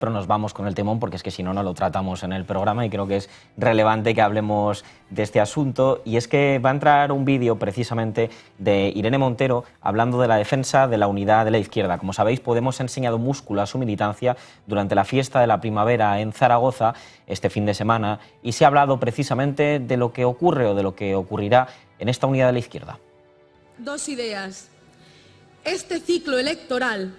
Pero nos vamos con el temón porque es que si no, no lo tratamos en el programa y creo que es relevante que hablemos de este asunto. Y es que va a entrar un vídeo precisamente de Irene Montero hablando de la defensa de la unidad de la izquierda. Como sabéis, Podemos ha enseñado músculo a su militancia durante la fiesta de la primavera en Zaragoza este fin de semana y se ha hablado precisamente de lo que ocurre o de lo que ocurrirá en esta unidad de la izquierda. Dos ideas. Este ciclo electoral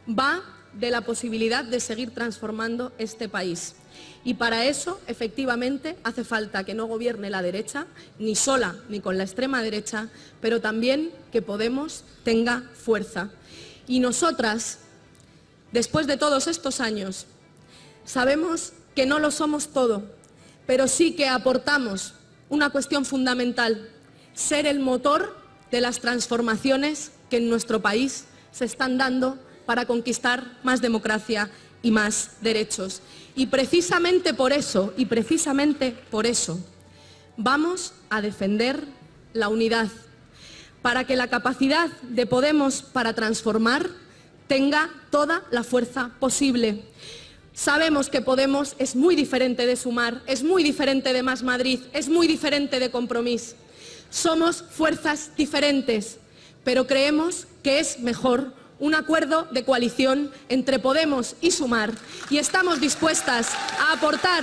va de la posibilidad de seguir transformando este país. Y para eso, efectivamente, hace falta que no gobierne la derecha, ni sola ni con la extrema derecha, pero también que Podemos tenga fuerza. Y nosotras, después de todos estos años, sabemos que no lo somos todo, pero sí que aportamos una cuestión fundamental: ser el motor de las transformaciones que en nuestro país se están dando para conquistar más democracia y más derechos. Y precisamente por eso, vamos a defender la unidad, para que la capacidad de Podemos para transformar tenga toda la fuerza posible. Sabemos que Podemos es muy diferente de Sumar, es muy diferente de Más Madrid, es muy diferente de Compromís. Somos fuerzas diferentes, pero creemos que es mejor un acuerdo de coalición entre Podemos y Sumar, y estamos dispuestas a aportar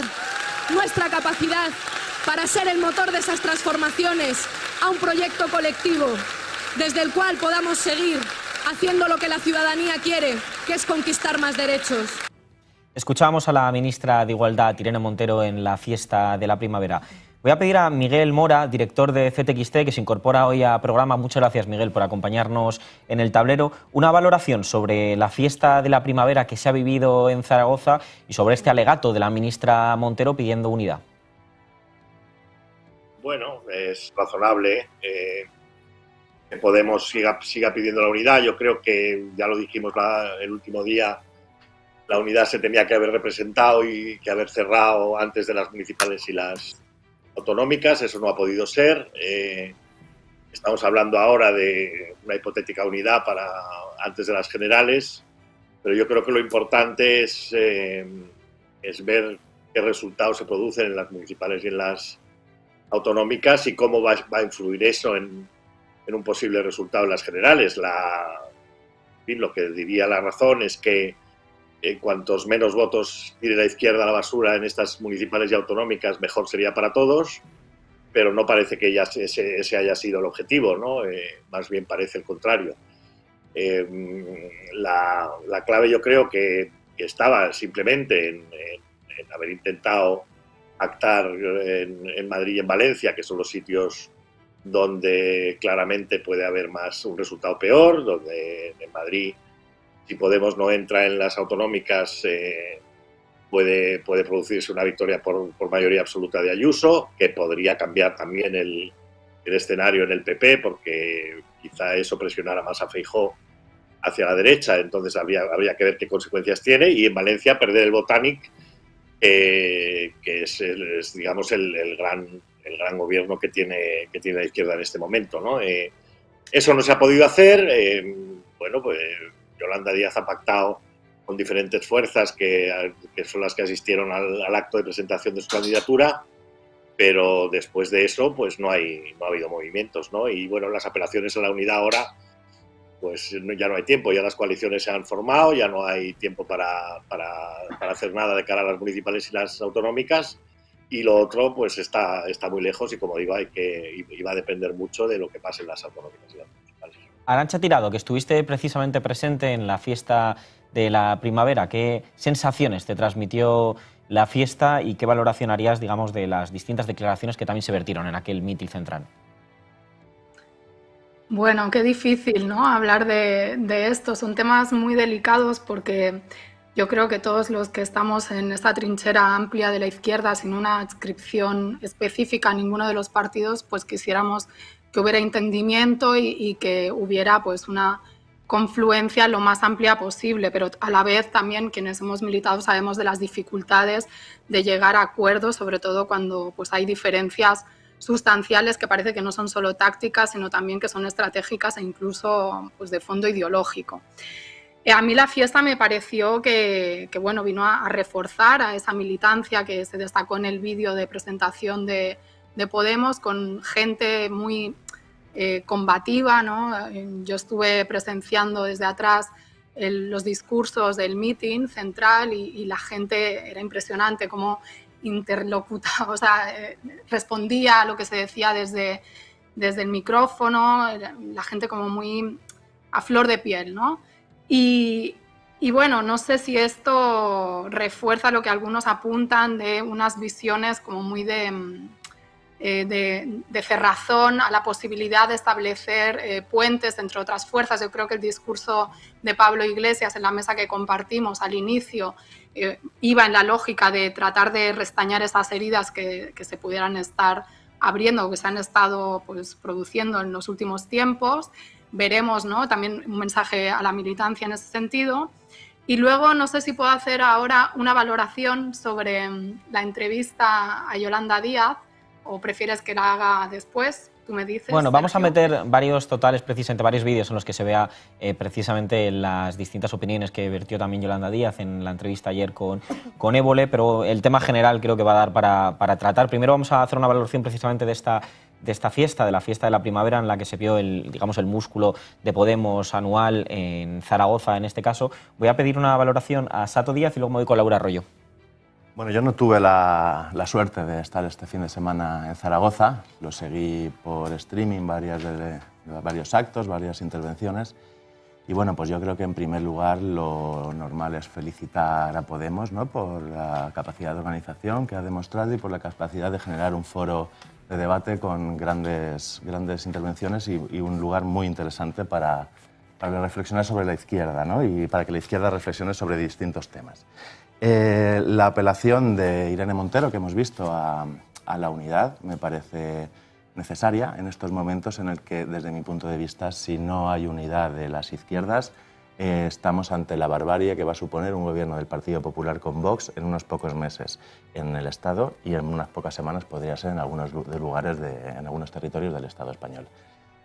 nuestra capacidad para ser el motor de esas transformaciones a un proyecto colectivo desde el cual podamos seguir haciendo lo que la ciudadanía quiere, que es conquistar más derechos. Escuchábamos a la ministra de Igualdad, Irene Montero, en la fiesta de la primavera. Voy a pedir a Miguel Mora, director de CTXT, que se incorpora hoy al programa. Muchas gracias, Miguel, por acompañarnos en el tablero. Una valoración sobre la fiesta de la primavera que se ha vivido en Zaragoza y sobre este alegato de la ministra Montero pidiendo unidad. Bueno, es razonable que Podemos siga pidiendo la unidad. Yo creo que, ya lo dijimos el último día, la unidad se tenía que haber representado y que haber cerrado antes de las municipales y las autonómicas. Eso no ha podido ser. Estamos hablando ahora de una hipotética unidad para antes de las generales, pero yo creo que lo importante es ver qué resultados se producen en las municipales y en las autonómicas y cómo va a influir eso en un posible resultado en las generales. Lo que diría la razón es que cuantos menos votos tire la izquierda a la basura en estas municipales y autonómicas, mejor sería para todos, pero no parece que ya ese haya sido el objetivo, ¿no? Más bien parece el contrario. La clave, yo creo que estaba simplemente en haber intentado pactar en Madrid y en Valencia, que son los sitios donde claramente puede haber un resultado peor, donde en Madrid, si Podemos no entra en las autonómicas, puede producirse una victoria por mayoría absoluta de Ayuso, que podría cambiar también el escenario en el PP, porque quizá eso presionara más a Feijóo hacia la derecha. Entonces habría que ver qué consecuencias tiene. Y en Valencia perder el Botànic, que es digamos, el gran gobierno que tiene la izquierda en este momento, ¿no? Eso no se ha podido hacer. Bueno, pues Yolanda Díaz ha pactado con diferentes fuerzas que son las que asistieron al acto de presentación de su candidatura, pero después de eso pues no ha habido movimientos, ¿no? Y bueno, las apelaciones a la unidad ahora, pues ya no hay tiempo, ya las coaliciones se han formado, ya no hay tiempo para hacer nada de cara a las municipales y las autonómicas, y lo otro pues está muy lejos y, como digo, va a depender mucho de lo que pase en las autonómicas y las municipales. Arantxa Tirado, que estuviste precisamente presente en la fiesta de la primavera, ¿qué sensaciones te transmitió la fiesta y qué valoración harías, digamos, de las distintas declaraciones que también se vertieron en aquel mitin central? Bueno, qué difícil, ¿no?, hablar de esto. Son temas muy delicados porque yo creo que todos los que estamos en esta trinchera amplia de la izquierda, sin una adscripción específica a ninguno de los partidos, pues quisiéramos que hubiera entendimiento y que hubiera pues una confluencia lo más amplia posible, pero a la vez también quienes hemos militado sabemos de las dificultades de llegar a acuerdos, sobre todo cuando pues hay diferencias sustanciales que parece que no son solo tácticas, sino también que son estratégicas e incluso pues de fondo ideológico. A mí la fiesta me pareció que bueno, vino a reforzar a esa militancia que se destacó en el vídeo de presentación de Podemos, con gente muy combativa, ¿no? Yo estuve presenciando desde atrás los discursos del meeting central y la gente era impresionante cómo interlocutaba, o sea, respondía a lo que se decía desde el micrófono, la gente como muy a flor de piel, ¿no? Y bueno, no sé si esto refuerza lo que algunos apuntan de unas visiones como muy de cerrazón a la posibilidad de establecer puentes entre otras fuerzas. Yo creo que el discurso de Pablo Iglesias en la mesa que compartimos al inicio iba en la lógica de tratar de restañar esas heridas que se pudieran estar abriendo o que se han estado pues, produciendo en los últimos tiempos. Veremos, ¿no? También un mensaje a la militancia en ese sentido. Y luego no sé si puedo hacer ahora una valoración sobre la entrevista a Yolanda Díaz, o prefieres que la haga después. Tú me dices. Bueno, vamos a meter varios totales, precisamente varios vídeos en los que se vea precisamente las distintas opiniones que vertió también Yolanda Díaz en la entrevista ayer con Évole, pero el tema general creo que va a dar para tratar. Primero vamos a hacer una valoración precisamente de esta fiesta, de la fiesta de la primavera, en la que se vio digamos, el músculo de Podemos anual en Zaragoza, en este caso. Voy a pedir una valoración a Sato Díaz y luego me voy con Laura Arroyo. Bueno, yo no tuve la suerte de estar este fin de semana en Zaragoza. Lo seguí por streaming, varios actos, varias intervenciones. Y bueno, pues yo creo que en primer lugar lo normal es felicitar a Podemos, ¿no? Por la capacidad de organización que ha demostrado y por la capacidad de generar un foro de debate con grandes intervenciones y un lugar muy interesante para reflexionar sobre la izquierda, ¿no? Y para que la izquierda reflexione sobre distintos temas. La apelación de Irene Montero que hemos visto a la unidad me parece necesaria en estos momentos en el que, desde mi punto de vista, si no hay unidad de las izquierdas, estamos ante la barbarie que va a suponer un gobierno del Partido Popular con Vox en unos pocos meses en el Estado y en unas pocas semanas podría ser en algunos lugares, en algunos territorios del Estado español.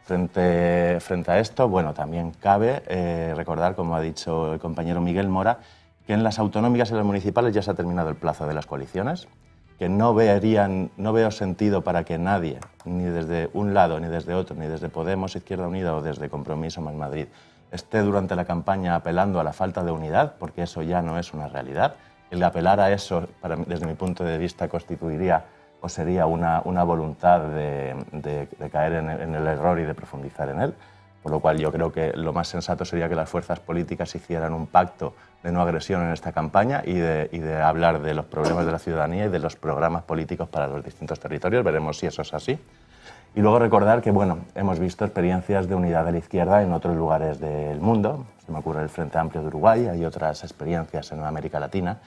Frente a esto, bueno, también cabe recordar, como ha dicho el compañero Miguel Mora, que en las autonómicas y las municipales ya se ha terminado el plazo de las coaliciones, que no veo sentido para que nadie, ni desde un lado, ni desde otro, ni desde Podemos, Izquierda Unida o desde Compromiso más Madrid, esté durante la campaña apelando a la falta de unidad, porque eso ya no es una realidad. El apelar a eso, desde mi punto de vista, constituiría o sería una voluntad de caer en el error y de profundizar en él. Por lo cual yo creo que lo más sensato sería que las fuerzas políticas hicieran un pacto de no agresión en esta campaña y de hablar de los problemas de la ciudadanía y de los programas políticos para los distintos territorios. Veremos si eso es así. Y luego recordar que bueno, hemos visto experiencias de unidad de la izquierda en otros lugares del mundo. Se me ocurre el Frente Amplio de Uruguay, hay otras experiencias en América Latina.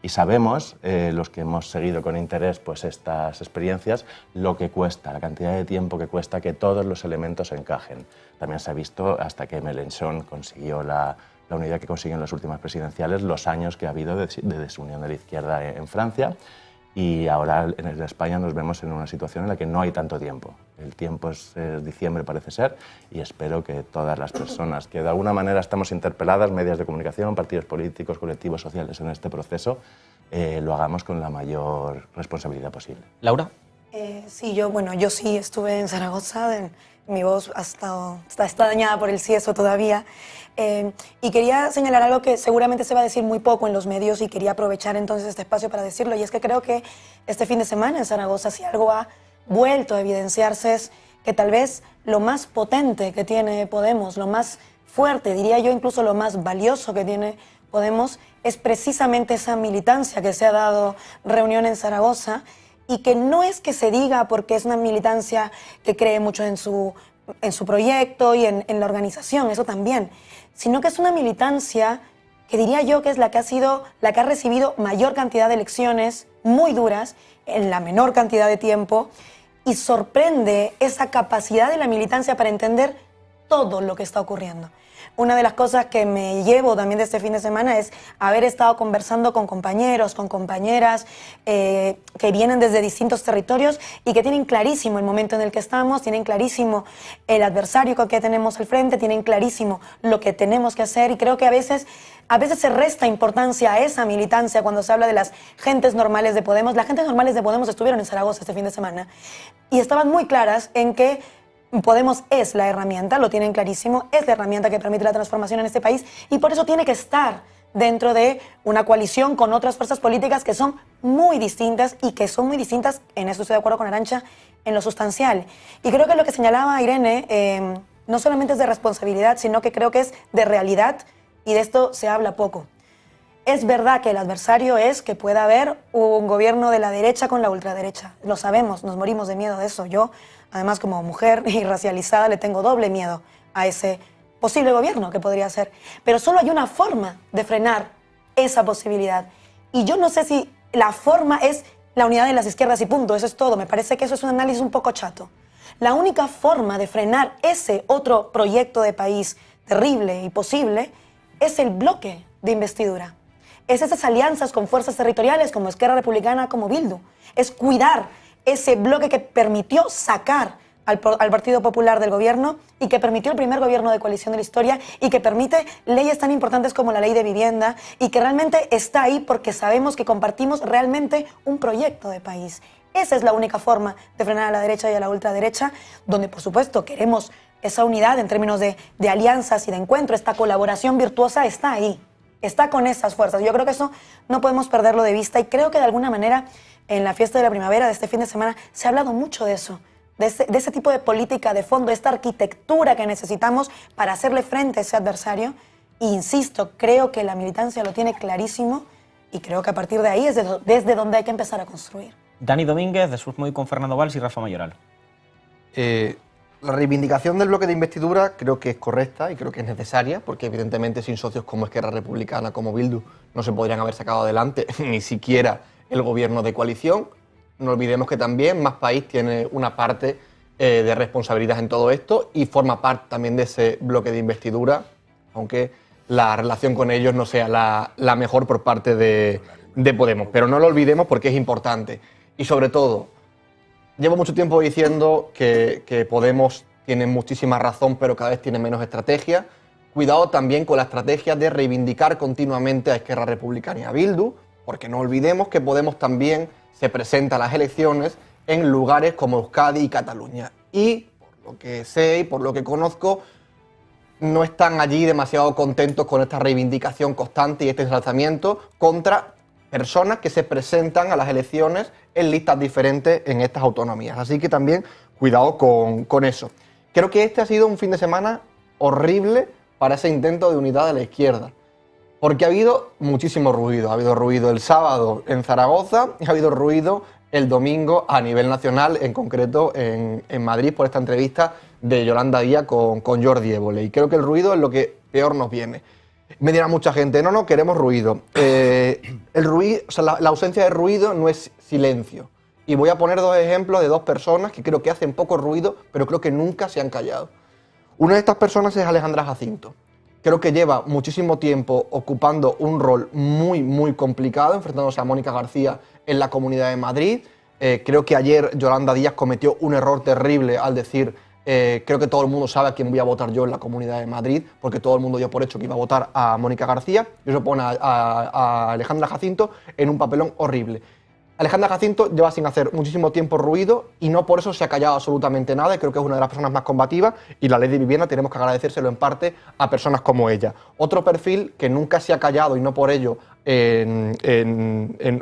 Y sabemos, los que hemos seguido con interés pues, estas experiencias, lo que cuesta, la cantidad de tiempo que cuesta que todos los elementos encajen. También se ha visto, hasta que Mélenchon consiguió la unidad que consiguió en las últimas presidenciales, los años que ha habido de desunión de la izquierda en Francia. Y ahora en España nos vemos en una situación en la que no hay tanto tiempo. El tiempo es diciembre, parece ser, y espero que todas las personas que de alguna manera estamos interpeladas, medios de comunicación, partidos políticos, colectivos sociales en este proceso, lo hagamos con la mayor responsabilidad posible. ¿Laura? Sí, yo sí estuve en Zaragoza, mi voz está dañada por el sieso todavía. Y quería señalar algo que seguramente se va a decir muy poco en los medios y quería aprovechar entonces este espacio para decirlo, y es que creo que este fin de semana en Zaragoza, si algo ha vuelto a evidenciarse, es que tal vez lo más potente que tiene Podemos, lo más fuerte, diría yo incluso lo más valioso que tiene Podemos, es precisamente esa militancia que se ha dado reunión en Zaragoza, y que no es que se diga porque es una militancia que cree mucho en su proyecto y en la organización, eso también, sino que es una militancia que diría yo que es la que ha recibido mayor cantidad de elecciones muy duras en la menor cantidad de tiempo, y sorprende esa capacidad de la militancia para entender todo lo que está ocurriendo. Una de las cosas que me llevo también de este fin de semana es haber estado conversando con compañeros, con compañeras que vienen desde distintos territorios y que tienen clarísimo el momento en el que estamos, tienen clarísimo el adversario que tenemos al frente, tienen clarísimo lo que tenemos que hacer, y creo que a veces se resta importancia a esa militancia cuando se habla de las gentes normales de Podemos. Las gentes normales de Podemos estuvieron en Zaragoza este fin de semana y estaban muy claras en que Podemos es la herramienta, lo tienen clarísimo, es la herramienta que permite la transformación en este país, y por eso tiene que estar dentro de una coalición con otras fuerzas políticas que son muy distintas, y que son muy distintas, en eso estoy de acuerdo con Arantxa, en lo sustancial. Y creo que lo que señalaba Irene no solamente es de responsabilidad, sino que creo que es de realidad, y de esto se habla poco. Es verdad que el adversario es que pueda haber un gobierno de la derecha con la ultraderecha. Lo sabemos, nos morimos de miedo de eso. Yo, además, como mujer y racializada, le tengo doble miedo a ese posible gobierno que podría ser. Pero solo hay una forma de frenar esa posibilidad. Y yo no sé si la forma es la unidad de las izquierdas y punto. Eso es todo. Me parece que eso es un análisis un poco chato. La única forma de frenar ese otro proyecto de país terrible y posible es el bloque de investidura. Es esas alianzas con fuerzas territoriales como Esquerra Republicana, como Bildu. Es cuidar ese bloque que permitió sacar al Partido Popular del gobierno, y que permitió el primer gobierno de coalición de la historia, y que permite leyes tan importantes como la ley de vivienda, y que realmente está ahí porque sabemos que compartimos realmente un proyecto de país. Esa es la única forma de frenar a la derecha y a la ultraderecha, donde por supuesto queremos esa unidad en términos de alianzas y de encuentro. Esta colaboración virtuosa está ahí. Está con esas fuerzas. Yo creo que eso no podemos perderlo de vista, y creo que de alguna manera en la fiesta de la primavera de este fin de semana se ha hablado mucho de eso, de ese tipo de política de fondo, esta arquitectura que necesitamos para hacerle frente a ese adversario. E insisto, creo que la militancia lo tiene clarísimo, y creo que a partir de ahí es desde donde hay que empezar a construir. Dani Domínguez, de Susmoy, con Fernando Valls y Rafa Mayoral. La reivindicación del bloque de investidura creo que es correcta y creo que es necesaria, porque evidentemente sin socios como Esquerra Republicana, como Bildu, no se podrían haber sacado adelante ni siquiera el gobierno de coalición. No olvidemos que también Más País tiene una parte de responsabilidad en todo esto y forma parte también de ese bloque de investidura, aunque la relación con ellos no sea la mejor por parte de Podemos. Pero no lo olvidemos porque es importante. Y sobre todo, llevo mucho tiempo diciendo que Podemos tiene muchísima razón, pero cada vez tiene menos estrategia. Cuidado también con la estrategia de reivindicar continuamente a Esquerra Republicana y a Bildu, porque no olvidemos que Podemos también se presenta a las elecciones en lugares como Euskadi y Cataluña. Y por lo que sé y por lo que conozco, no están allí demasiado contentos con esta reivindicación constante y este ensalzamiento contra personas que se presentan a las elecciones en listas diferentes en estas autonomías. Así que también cuidado con eso. Creo que este ha sido un fin de semana horrible para ese intento de unidad de la izquierda, porque ha habido muchísimo ruido. Ha habido ruido el sábado en Zaragoza y ha habido ruido el domingo a nivel nacional, en concreto en Madrid, por esta entrevista de Yolanda Díaz con Jordi Évole. Y creo que el ruido es lo que peor nos viene. Me dirá mucha gente, no, queremos ruido. El ruido, o sea, la ausencia de ruido no es silencio. Y voy a poner dos ejemplos de dos personas que creo que hacen poco ruido, pero creo que nunca se han callado. Una de estas personas es Alejandra Jacinto. Creo que lleva muchísimo tiempo ocupando un rol muy, muy complicado, enfrentándose a Mónica García en la Comunidad de Madrid. Creo que ayer Yolanda Díaz cometió un error terrible al decir creo que todo el mundo sabe a quién voy a votar yo en la Comunidad de Madrid, porque todo el mundo dio por hecho que iba a votar a Mónica García, y eso pone a Alejandra Jacinto en un papelón horrible. Alejandra Jacinto lleva sin hacer muchísimo tiempo ruido y no por eso se ha callado absolutamente nada, y creo que es una de las personas más combativas, y la ley de vivienda tenemos que agradecérselo en parte a personas como ella. Otro perfil que nunca se ha callado y no por ello, o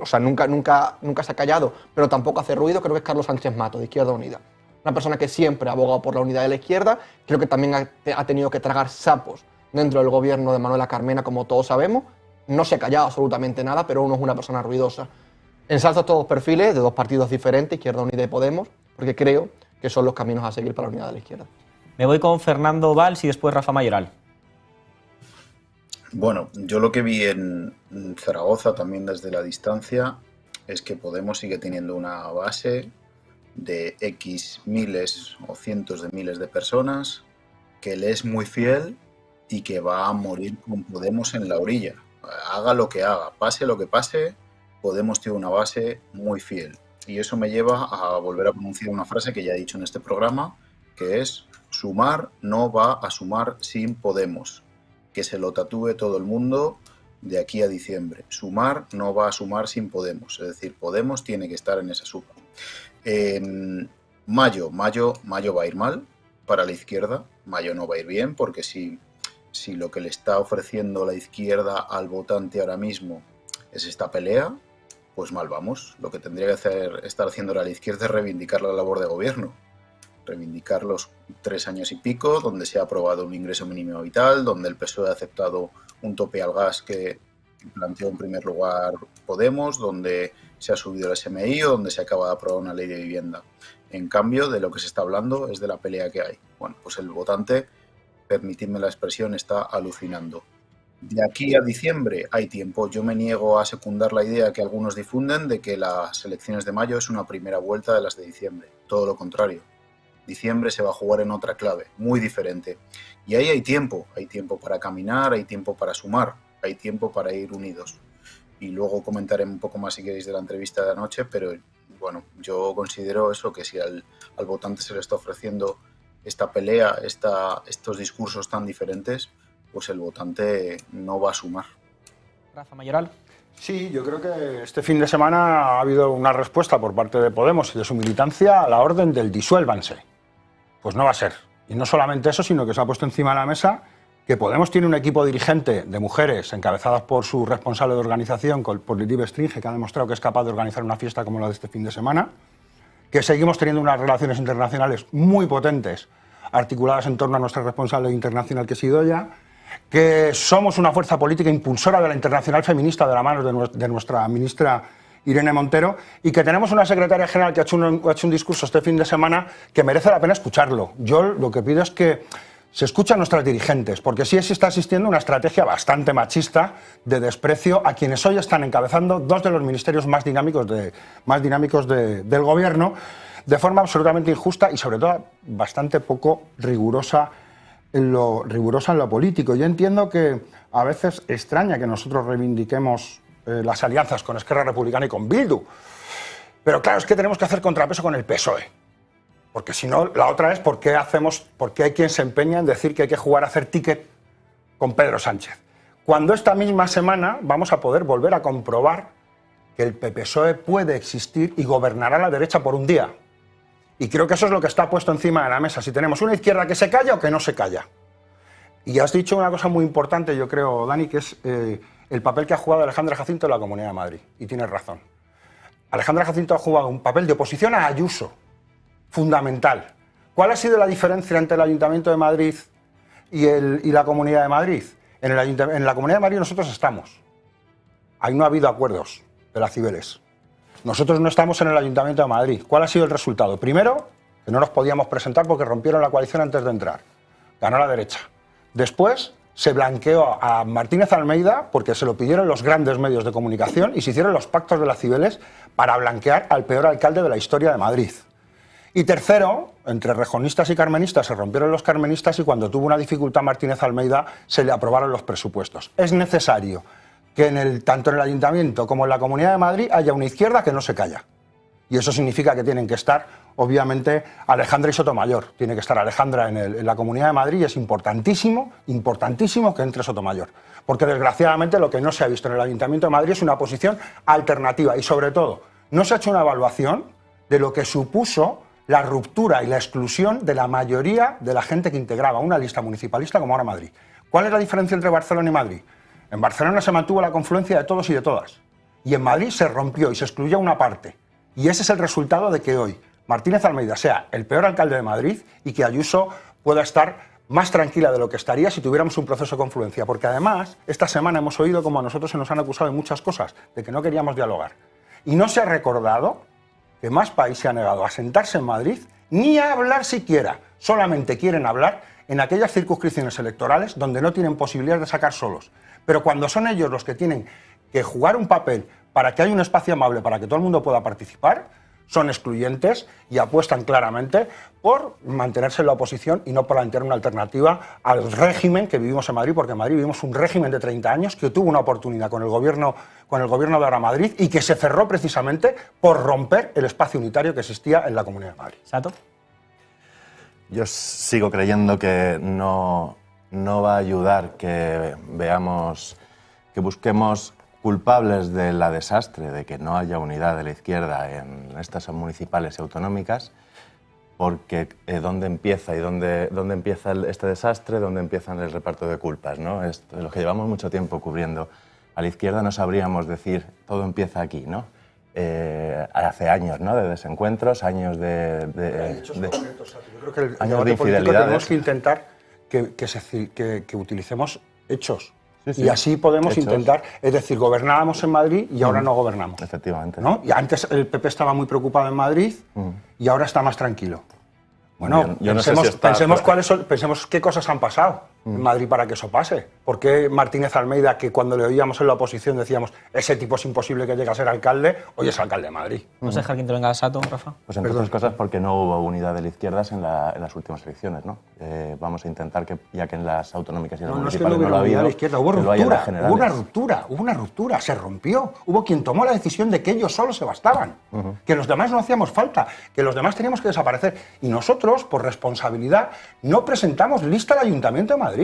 sea, nunca se ha callado, pero tampoco hace ruido, creo que es Carlos Sánchez Mato, de Izquierda Unida. Una persona que siempre ha abogado por la unidad de la izquierda, creo que también ha tenido que tragar sapos dentro del gobierno de Manuela Carmena, como todos sabemos. No se ha callado absolutamente nada, pero uno es una persona ruidosa. Ensalzo estos dos perfiles de dos partidos diferentes, Izquierda Unida y Podemos, porque creo que son los caminos a seguir para la unidad de la izquierda. Me voy con Fernando Valls y después Rafa Mayoral. Bueno, yo lo que vi en Zaragoza también desde la distancia es que Podemos sigue teniendo una base de X miles o cientos de miles de personas que le es muy fiel y que va a morir con Podemos en la orilla. Haga lo que haga, pase lo que pase, Podemos tiene una base muy fiel. Y eso me lleva a volver a pronunciar una frase que ya he dicho en este programa, que es: Sumar no va a sumar sin Podemos. Que se lo tatúe todo el mundo de aquí a diciembre. Sumar no va a sumar sin Podemos. Es decir, Podemos tiene que estar en esa suma. Mayo va a ir mal para la izquierda. Mayo no va a ir bien, porque si lo que le está ofreciendo la izquierda al votante ahora mismo es esta pelea, pues mal vamos. Lo que tendría que estar haciendo ahora la izquierda es reivindicar la labor de gobierno. Reivindicar los 3 años y pico, donde se ha aprobado un ingreso mínimo vital, donde el PSOE ha aceptado un tope al gas que planteó en primer lugar Podemos, donde se ha subido el SMI o donde se acaba de aprobar una ley de vivienda. En cambio, de lo que se está hablando es de la pelea que hay. Bueno, pues el votante, permitidme la expresión, está alucinando. De aquí a diciembre hay tiempo. Yo me niego a secundar la idea que algunos difunden de que las elecciones de mayo es una primera vuelta de las de diciembre. Todo lo contrario. Diciembre se va a jugar en otra clave, muy diferente. Y ahí hay tiempo para caminar, hay tiempo para sumar, hay tiempo para ir unidos. Y luego comentaré un poco más, si queréis, de la entrevista de anoche, pero bueno, yo considero eso, que si al votante se le está ofreciendo esta pelea, estos discursos tan diferentes, pues el votante no va a sumar. Rafa Mayoral. Sí, yo creo que este fin de semana ha habido una respuesta por parte de Podemos y de su militancia a la orden del disuélvanse. Pues no va a ser. Y no solamente eso, sino que se ha puesto encima de la mesa que Podemos tiene un equipo dirigente de mujeres encabezadas por su responsable de organización, por Lili Stringe, que ha demostrado que es capaz de organizar una fiesta como la de este fin de semana, que seguimos teniendo unas relaciones internacionales muy potentes, articuladas en torno a nuestra responsable internacional, que es Idoia, que somos una fuerza política impulsora de la internacional feminista de la mano de nuestra ministra Irene Montero, y que tenemos una secretaria general que ha hecho un discurso este fin de semana que merece la pena escucharlo. Yo lo que pido es que se escuchen a nuestras dirigentes, porque sí se está asistiendo a una estrategia bastante machista de desprecio a quienes hoy están encabezando 2 de los ministerios más dinámicos del gobierno, de forma absolutamente injusta y sobre todo bastante poco rigurosa en lo político. Yo entiendo que a veces extraña que nosotros reivindiquemos las alianzas con Esquerra Republicana y con Bildu, pero claro, es que tenemos que hacer contrapeso con el PSOE, porque si no, la otra es por qué hay quien se empeña en decir que hay que jugar a hacer ticket con Pedro Sánchez, cuando esta misma semana vamos a poder volver a comprobar que el PSOE puede existir y gobernará a la derecha por un día. Y creo que eso es lo que está puesto encima de la mesa, si tenemos una izquierda que se calla o que no se calla. Y has dicho una cosa muy importante, yo creo, Dani, que es el papel que ha jugado Alejandra Jacinto en la Comunidad de Madrid. Y tienes razón. Alejandra Jacinto ha jugado un papel de oposición a Ayuso, fundamental. ¿Cuál ha sido la diferencia entre el Ayuntamiento de Madrid y la Comunidad de Madrid? En la Comunidad de Madrid nosotros estamos. Ahí no ha habido acuerdos de las Cibeles. Nosotros no estamos en el Ayuntamiento de Madrid. ¿Cuál ha sido el resultado? Primero, que no nos podíamos presentar porque rompieron la coalición antes de entrar. Ganó la derecha. Después, se blanqueó a Martínez Almeida porque se lo pidieron los grandes medios de comunicación y se hicieron los pactos de las Cibeles para blanquear al peor alcalde de la historia de Madrid. Y tercero, entre rejonistas y carmenistas se rompieron los carmenistas y cuando tuvo una dificultad Martínez Almeida se le aprobaron los presupuestos. Es necesario que tanto en el Ayuntamiento como en la Comunidad de Madrid haya una izquierda que no se calla. Y eso significa que tienen que estar, obviamente, Alejandra y Sotomayor. Tiene que estar Alejandra en la Comunidad de Madrid y es importantísimo que entre Sotomayor. Porque desgraciadamente lo que no se ha visto en el Ayuntamiento de Madrid es una posición alternativa y sobre todo no se ha hecho una evaluación de lo que supuso la ruptura y la exclusión de la mayoría de la gente que integraba una lista municipalista como ahora Madrid. ¿Cuál es la diferencia entre Barcelona y Madrid? En Barcelona se mantuvo la confluencia de todos y de todas. Y en Madrid se rompió y se excluyó una parte. Y ese es el resultado de que hoy Martínez Almeida sea el peor alcalde de Madrid y que Ayuso pueda estar más tranquila de lo que estaría si tuviéramos un proceso de confluencia. Porque además, esta semana hemos oído como a nosotros se nos han acusado de muchas cosas, de que no queríamos dialogar. Y no se ha recordado que más país se ha negado a sentarse en Madrid ni a hablar siquiera. Solamente quieren hablar en aquellas circunscripciones electorales donde no tienen posibilidad de sacar solos. Pero cuando son ellos los que tienen que jugar un papel para que haya un espacio amable para que todo el mundo pueda participar, son excluyentes y apuestan claramente por mantenerse en la oposición y no por plantear una alternativa al régimen que vivimos en Madrid, porque en Madrid vivimos un régimen de 30 años que tuvo una oportunidad con el gobierno de ahora Madrid y que se cerró precisamente por romper el espacio unitario que existía en la Comunidad de Madrid. ¿Sato? Yo sigo creyendo que no va a ayudar que busquemos culpables de la desastre, de que no haya unidad de la izquierda en estas municipales y autonómicas, porque ¿dónde empieza este desastre? ¿Dónde empiezan el reparto de culpas, ¿no? Los que llevamos mucho tiempo cubriendo a la izquierda no sabríamos decir todo empieza aquí, ¿no? Hace años, ¿no? De desencuentros, años de Yo creo que el debate político tenemos que intentar que utilicemos hechos. Sí. Y así podemos intentar, es decir, gobernábamos en Madrid y ahora no gobernamos. Efectivamente. ¿No? Y antes el PP estaba muy preocupado en Madrid y ahora está más tranquilo. Bueno, yo no sé si pensemos qué cosas han pasado en Madrid para que eso pase. ¿Por qué Martínez Almeida, que cuando le oíamos en la oposición decíamos ese tipo es imposible que llegue a ser alcalde, hoy es alcalde de Madrid? ¿No se deja que intervenga Sato, Rafa? Pues entre otras cosas porque no hubo unidad de la izquierda en las últimas elecciones, ¿no? Vamos a intentar que, ya que en las autonómicas y en las municipales no lo ha habido, de izquierda, hubo una ruptura, se rompió. Hubo quien tomó la decisión de que ellos solos se bastaban, que los demás no hacíamos falta, que los demás teníamos que desaparecer. Y nosotros, por responsabilidad, no presentamos lista al Ayuntamiento de Madrid.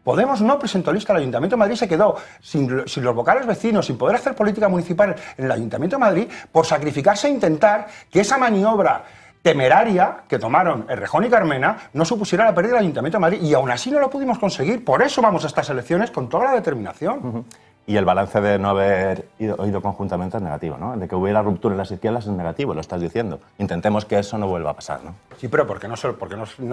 Podemos no presentó lista al Ayuntamiento de Madrid, se quedó sin los vocales vecinos, sin poder hacer política municipal en el Ayuntamiento de Madrid, por sacrificarse e intentar que esa maniobra temeraria que tomaron Errejón y Carmena no supusiera la pérdida del Ayuntamiento de Madrid. Y aún así no lo pudimos conseguir. Por eso vamos a estas elecciones con toda la determinación. Y el balance de no haber ido conjuntamente es negativo, ¿no? De que hubiera ruptura en las izquierdas es negativo, lo estás diciendo. Intentemos que eso no vuelva a pasar, ¿no? Sí, pero porque no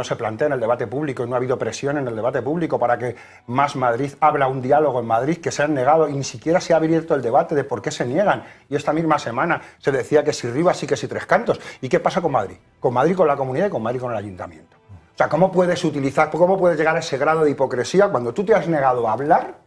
se plantea en el debate público y no ha habido presión en el debate público para que Más Madrid abra un diálogo en Madrid, que se han negado y ni siquiera se ha abierto el debate de por qué se niegan. Y esta misma semana se decía que si Rivas sí que si Tres Cantos. ¿Y qué pasa con Madrid? Con Madrid con la comunidad y con Madrid con el ayuntamiento. O sea, ¿cómo puedes llegar a ese grado de hipocresía cuando tú te has negado a hablar,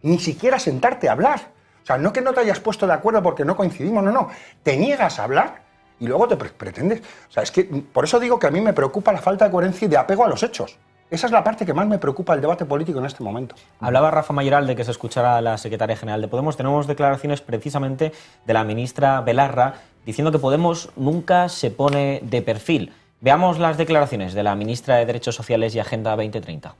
ni siquiera sentarte a hablar? O sea, no que no te hayas puesto de acuerdo porque no coincidimos, no. Te niegas a hablar y luego te pretendes... O sea, es que por eso digo que a mí me preocupa la falta de coherencia y de apego a los hechos. Esa es la parte que más me preocupa del debate político en este momento. Hablaba Rafa Mayoral de que se escuchara a la secretaria general de Podemos. Tenemos declaraciones precisamente de la ministra Belarra diciendo que Podemos nunca se pone de perfil. Veamos las declaraciones de la ministra de Derechos Sociales y Agenda 2030.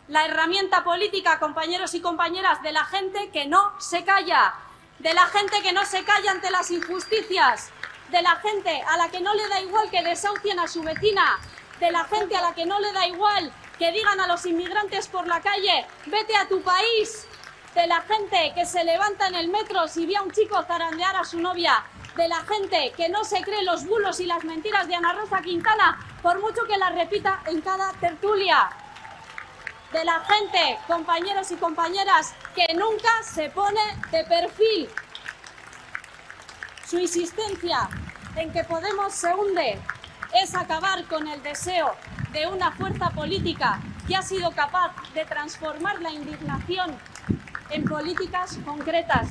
La herramienta política, compañeros y compañeras, de la gente que no se calla, de la gente que no se calla ante las injusticias, de la gente a la que no le da igual que desahucien a su vecina, de la gente a la que no le da igual que digan a los inmigrantes por la calle, vete a tu país, de la gente que se levanta en el metro si ve a un chico zarandear a su novia, de la gente que no se cree los bulos y las mentiras de Ana Rosa Quintana, por mucho que las repita en cada tertulia. De la gente, compañeros y compañeras, que nunca se pone de perfil. Su insistencia en que Podemos se hunde es acabar con el deseo de una fuerza política que ha sido capaz de transformar la indignación en políticas concretas.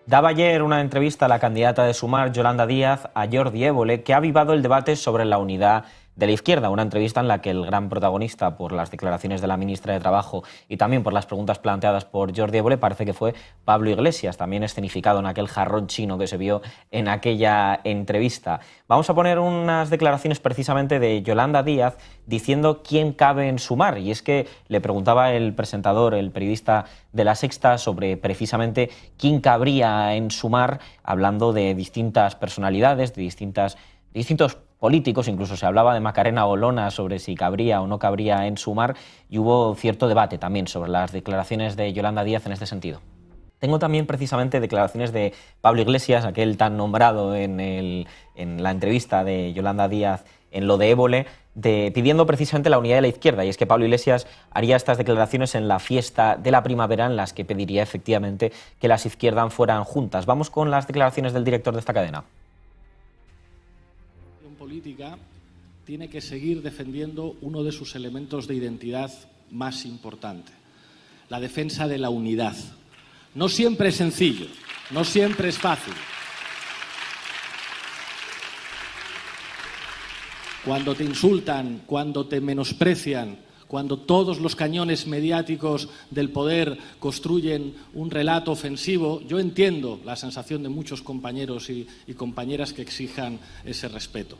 Daba ayer una entrevista a la candidata de Sumar, Yolanda Díaz, a Jordi Évole, que ha avivado el debate sobre la unidad de la izquierda, una entrevista en la que el gran protagonista, por las declaraciones de la ministra de Trabajo y también por las preguntas planteadas por Jordi Évole, parece que fue Pablo Iglesias, también escenificado en aquel jarrón chino que se vio en aquella entrevista. Vamos a poner unas declaraciones precisamente de Yolanda Díaz diciendo quién cabe en Sumar, y es que le preguntaba el presentador, el periodista de La Sexta, sobre precisamente quién cabría en Sumar, hablando de distintas personalidades, de distintos políticos, incluso se hablaba de Macarena Olona sobre si cabría o no cabría en Sumar, y hubo cierto debate también sobre las declaraciones de Yolanda Díaz en este sentido. Tengo también precisamente declaraciones de Pablo Iglesias, aquel tan nombrado en la entrevista de Yolanda Díaz en lo de Évole, pidiendo precisamente la unidad de la izquierda, y es que Pablo Iglesias haría estas declaraciones en la fiesta de la primavera en las que pediría efectivamente que las izquierdas fueran juntas. Vamos con las declaraciones del director de esta cadena. Política tiene que seguir defendiendo uno de sus elementos de identidad más importante, la defensa de la unidad. No siempre es sencillo, no siempre es fácil, cuando te insultan, cuando te menosprecian, cuando todos los cañones mediáticos del poder construyen un relato ofensivo, yo entiendo la sensación de muchos compañeros y compañeras que exijan ese respeto.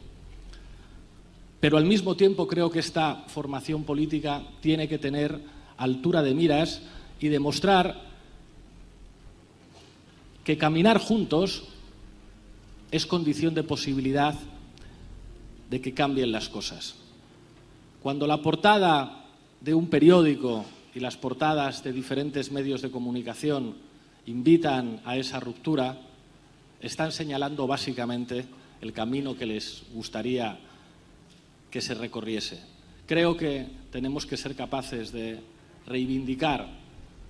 Pero al mismo tiempo creo que esta formación política tiene que tener altura de miras y demostrar que caminar juntos es condición de posibilidad de que cambien las cosas. Cuando la portada de un periódico y las portadas de diferentes medios de comunicación invitan a esa ruptura, están señalando básicamente el camino que les gustaría que se recorriese. Creo que tenemos que ser capaces de reivindicar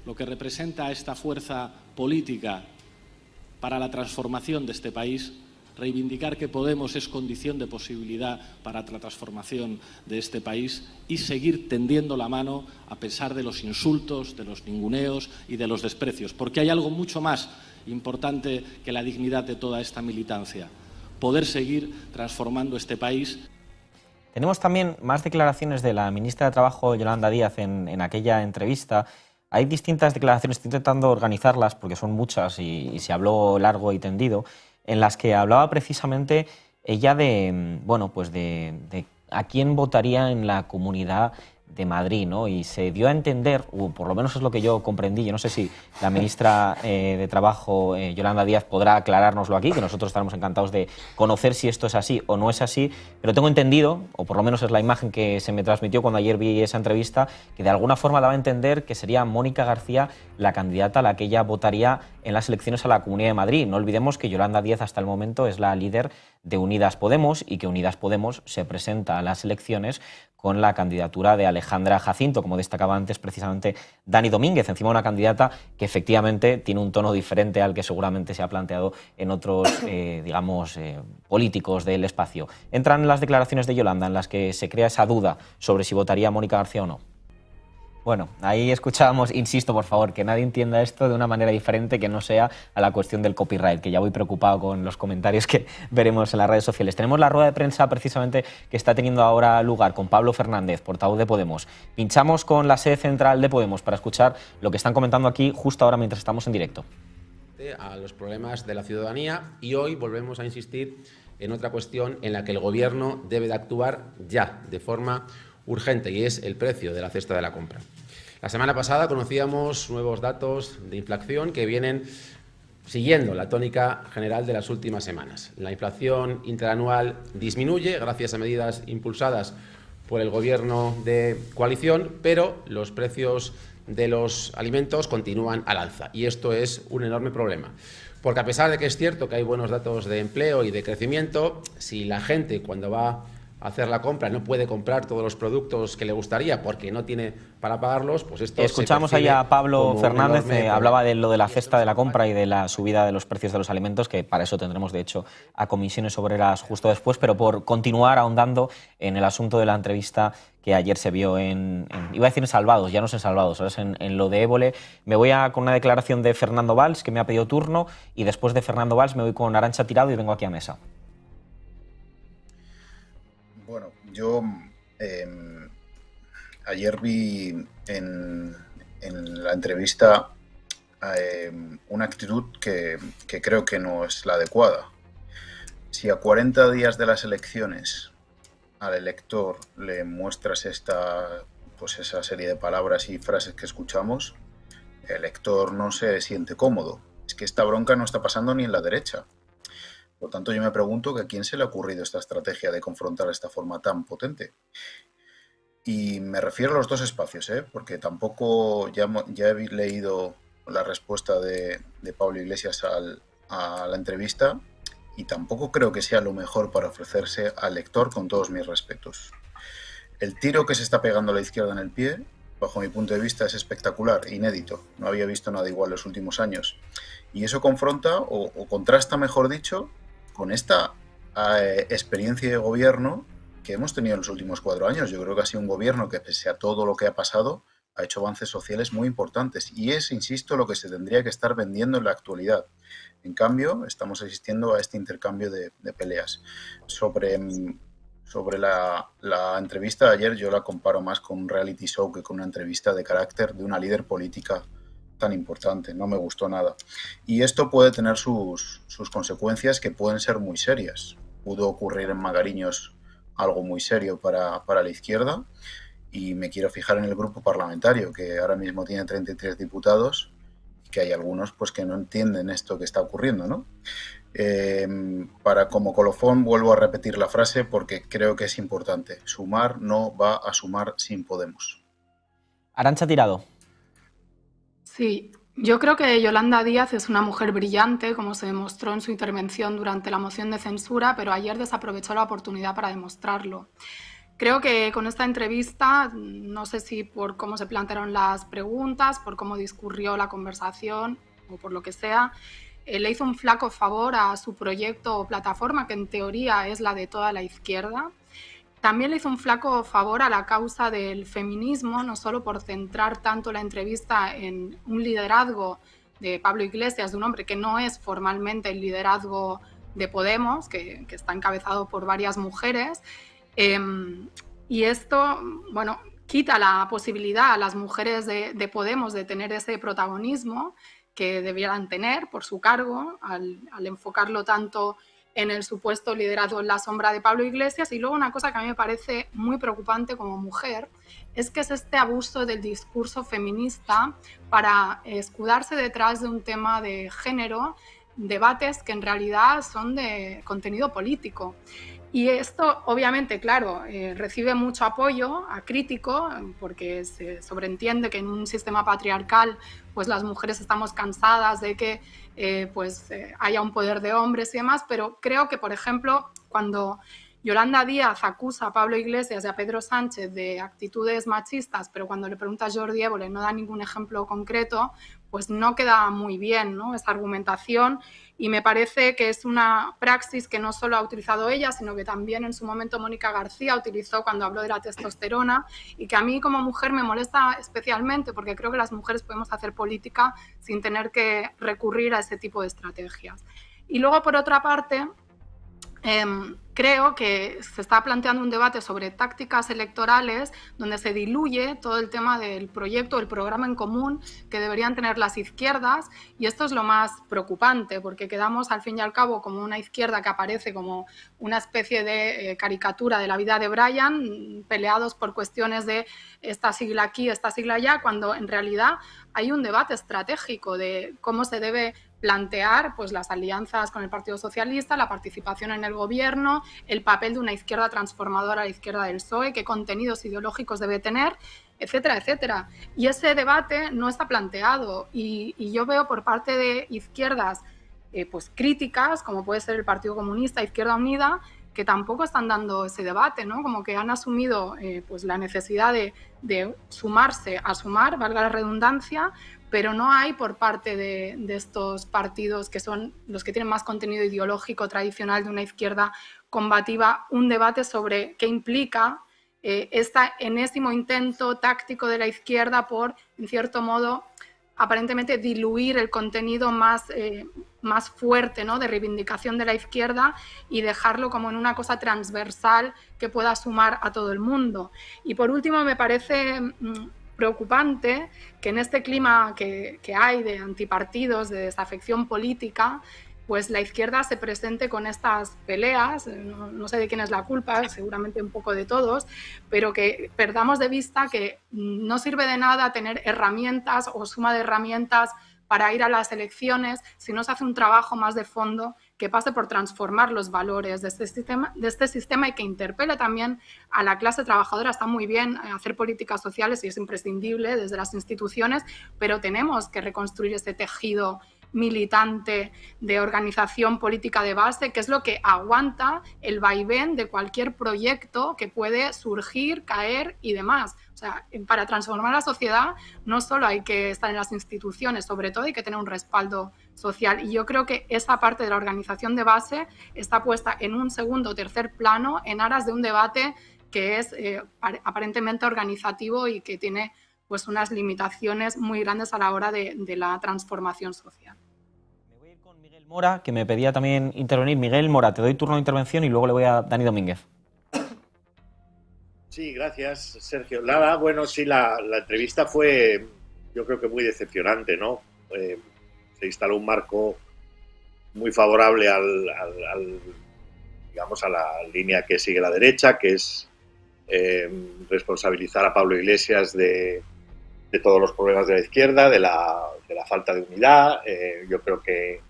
lo que representa esta fuerza política para la transformación de este país, reivindicar que Podemos es condición de posibilidad para la transformación de este país y seguir tendiendo la mano a pesar de los insultos, de los ninguneos y de los desprecios, porque hay algo mucho más importante que la dignidad de toda esta militancia: poder seguir transformando este país. Tenemos también más declaraciones de la ministra de Trabajo, Yolanda Díaz, en aquella entrevista. Hay distintas declaraciones, estoy intentando organizarlas porque son muchas y se habló largo y tendido, en las que hablaba precisamente ella de, bueno, pues de a quién votaría en la Comunidad de Madrid, ¿no? Y se dio a entender, o por lo menos es lo que yo comprendí, yo no sé si la ministra de Trabajo, Yolanda Díaz, podrá aclarárnoslo aquí, que nosotros estaremos encantados de conocer si esto es así o no es así, pero tengo entendido, o por lo menos es la imagen que se me transmitió cuando ayer vi esa entrevista, que de alguna forma daba a entender que sería Mónica García la candidata a la que ella votaría en las elecciones a la Comunidad de Madrid. No olvidemos que Yolanda Díaz hasta el momento es la líder de Unidas Podemos y que Unidas Podemos se presenta a las elecciones con la candidatura de Alejandra Jacinto, como destacaba antes precisamente Dani Domínguez, encima una candidata que efectivamente tiene un tono diferente al que seguramente se ha planteado en otros, políticos del espacio. Entran las declaraciones de Yolanda en las que se crea esa duda sobre si votaría a Mónica García o no. Bueno, ahí escuchábamos, insisto por favor, que nadie entienda esto de una manera diferente que no sea a la cuestión del copyright, que ya voy preocupado con los comentarios que veremos en las redes sociales. Tenemos la rueda de prensa precisamente que está teniendo ahora lugar con Pablo Fernández, portavoz de Podemos. Pinchamos con la sede central de Podemos para escuchar lo que están comentando aquí justo ahora mientras estamos en directo. A los problemas de la ciudadanía, y hoy volvemos a insistir en otra cuestión en la que el Gobierno debe de actuar ya, de forma urgente, y es el precio de la cesta de la compra. La semana pasada conocíamos nuevos datos de inflación que vienen siguiendo la tónica general de las últimas semanas. La inflación interanual disminuye gracias a medidas impulsadas por el Gobierno de coalición, pero los precios de los alimentos continúan al alza, y esto es un enorme problema. Porque a pesar de que es cierto que hay buenos datos de empleo y de crecimiento, si la gente cuando va a hacer la compra no puede comprar todos los productos que le gustaría porque no tiene para pagarlos, pues esto escuchamos ahí a Pablo Fernández, hablaba de lo de la cesta de la compra y de la subida de los precios de los alimentos, que para eso tendremos de hecho a Comisiones Obreras justo después, pero por continuar ahondando en el asunto de la entrevista que ayer se vio iba a decir en Salvados, ya no es en Salvados, ahora es en lo de Évole. Me voy con una declaración de Fernando Valls, que me ha pedido turno, y después de Fernando Valls me voy con Arantxa Tirado y vengo aquí a mesa. Bueno, yo ayer vi en la entrevista una actitud que creo que no es la adecuada. Si a 40 días de las elecciones al elector le muestras esa serie de palabras y frases que escuchamos, el elector no se siente cómodo. Es que esta bronca no está pasando ni en la derecha. Por lo tanto, yo me pregunto que a quién se le ha ocurrido esta estrategia de confrontar de esta forma tan potente. Y me refiero a los dos espacios, porque tampoco ya he leído la respuesta de Pablo Iglesias a la entrevista, y tampoco creo que sea lo mejor para ofrecerse al lector, con todos mis respetos. El tiro que se está pegando a la izquierda en el pie, bajo mi punto de vista, es espectacular, inédito. No había visto nada igual en los últimos años. Y eso confronta, o contrasta, mejor dicho, con esta experiencia de gobierno que hemos tenido en los últimos 4 años. Yo creo que ha sido un gobierno que, pese a todo lo que ha pasado, ha hecho avances sociales muy importantes. Y es, insisto, lo que se tendría que estar vendiendo en la actualidad. En cambio, estamos asistiendo a este intercambio de peleas. Sobre Sobre la entrevista de ayer, yo la comparo más con un reality show que con una entrevista de carácter de una líder política tan importante. No me gustó nada. Y esto puede tener sus consecuencias, que pueden ser muy serias. Pudo ocurrir en Magariños algo muy serio para la izquierda, y me quiero fijar en el grupo parlamentario, que ahora mismo tiene 33 diputados, y que hay algunos pues que no entienden esto que está ocurriendo, ¿no? Como colofón vuelvo a repetir la frase porque creo que es importante. Sumar no va a sumar sin Podemos. Arantxa Tirado. Sí, yo creo que Yolanda Díaz es una mujer brillante, como se demostró en su intervención durante la moción de censura, pero ayer desaprovechó la oportunidad para demostrarlo. Creo que con esta entrevista, no sé si por cómo se plantearon las preguntas, por cómo discurrió la conversación o por lo que sea, le hizo un flaco favor a su proyecto o plataforma, que en teoría es la de toda la izquierda. También le hizo un flaco favor a la causa del feminismo, no solo por centrar tanto la entrevista en un liderazgo de Pablo Iglesias, de un hombre que no es formalmente el liderazgo de Podemos, que está encabezado por varias mujeres. Y esto, bueno, quita la posibilidad a las mujeres de Podemos de tener ese protagonismo que debieran tener por su cargo, al enfocarlo tanto en el supuesto liderazgo en la sombra de Pablo Iglesias. Y luego una cosa que a mí me parece muy preocupante como mujer es que es este abuso del discurso feminista para escudarse detrás de un tema de género, debates que en realidad son de contenido político. Y esto, obviamente, claro, recibe mucho apoyo acrítico, porque se sobreentiende que en un sistema patriarcal pues las mujeres estamos cansadas de que haya un poder de hombres y demás, pero creo que, por ejemplo, cuando Yolanda Díaz acusa a Pablo Iglesias y a Pedro Sánchez de actitudes machistas, pero cuando le pregunta a Jordi Évole no da ningún ejemplo concreto, pues no queda muy bien, ¿no?, esta argumentación. Y me parece que es una praxis que no solo ha utilizado ella, sino que también en su momento Mónica García utilizó cuando habló de la testosterona, y que a mí como mujer me molesta especialmente, porque creo que las mujeres podemos hacer política sin tener que recurrir a ese tipo de estrategias. Y luego, por otra parte, creo que se está planteando un debate sobre tácticas electorales donde se diluye todo el tema del proyecto, el programa en común que deberían tener las izquierdas, y esto es lo más preocupante, porque quedamos al fin y al cabo como una izquierda que aparece como una especie de caricatura de la vida de Brian, peleados por cuestiones de esta sigla aquí, esta sigla allá, cuando en realidad hay un debate estratégico de cómo se debe plantear pues las alianzas con el Partido Socialista, la participación en el gobierno, el papel de una izquierda transformadora a la izquierda del PSOE, qué contenidos ideológicos debe tener, etcétera, etcétera. Y ese debate no está planteado, y yo veo por parte de izquierdas pues críticas, como puede ser el Partido Comunista, Izquierda Unida, que tampoco están dando ese debate, ¿no? Como que han asumido pues la necesidad de sumarse a sumar, valga la redundancia, pero no hay por parte de estos partidos, que son los que tienen más contenido ideológico tradicional de una izquierda combativa, un debate sobre qué implica este enésimo intento táctico de la izquierda por, en cierto modo, aparentemente diluir el contenido más fuerte, ¿no?, de reivindicación de la izquierda, y dejarlo como en una cosa transversal que pueda sumar a todo el mundo. Y por último, me parece preocupante que en este clima que hay de antipartidos, de desafección política, pues la izquierda se presente con estas peleas, no sé de quién es la culpa, seguramente un poco de todos, pero que perdamos de vista que no sirve de nada tener herramientas o suma de herramientas para ir a las elecciones si no se hace un trabajo más de fondo que pase por transformar los valores de este sistema y que interpele también a la clase trabajadora. Está muy bien hacer políticas sociales y es imprescindible desde las instituciones, pero tenemos que reconstruir ese tejido militante de organización política de base, que es lo que aguanta el vaivén de cualquier proyecto que puede surgir, caer y demás. O sea, para transformar la sociedad no solo hay que estar en las instituciones, sobre todo hay que tener un respaldo social. Y yo creo que esa parte de la organización de base está puesta en un segundo o tercer plano en aras de un debate que es aparentemente organizativo y que tiene pues unas limitaciones muy grandes a la hora de la transformación social. Me voy a ir con Miguel Mora, que me pedía también intervenir. Miguel Mora, te doy turno de intervención y luego le voy a Dani Domínguez. Sí, gracias, Sergio. Nada, bueno, sí, la entrevista fue, yo creo que muy decepcionante, ¿no? Se instaló un marco muy favorable digamos, a la línea que sigue la derecha, que es responsabilizar a Pablo Iglesias de todos los problemas de la izquierda, de la falta de unidad. Yo creo que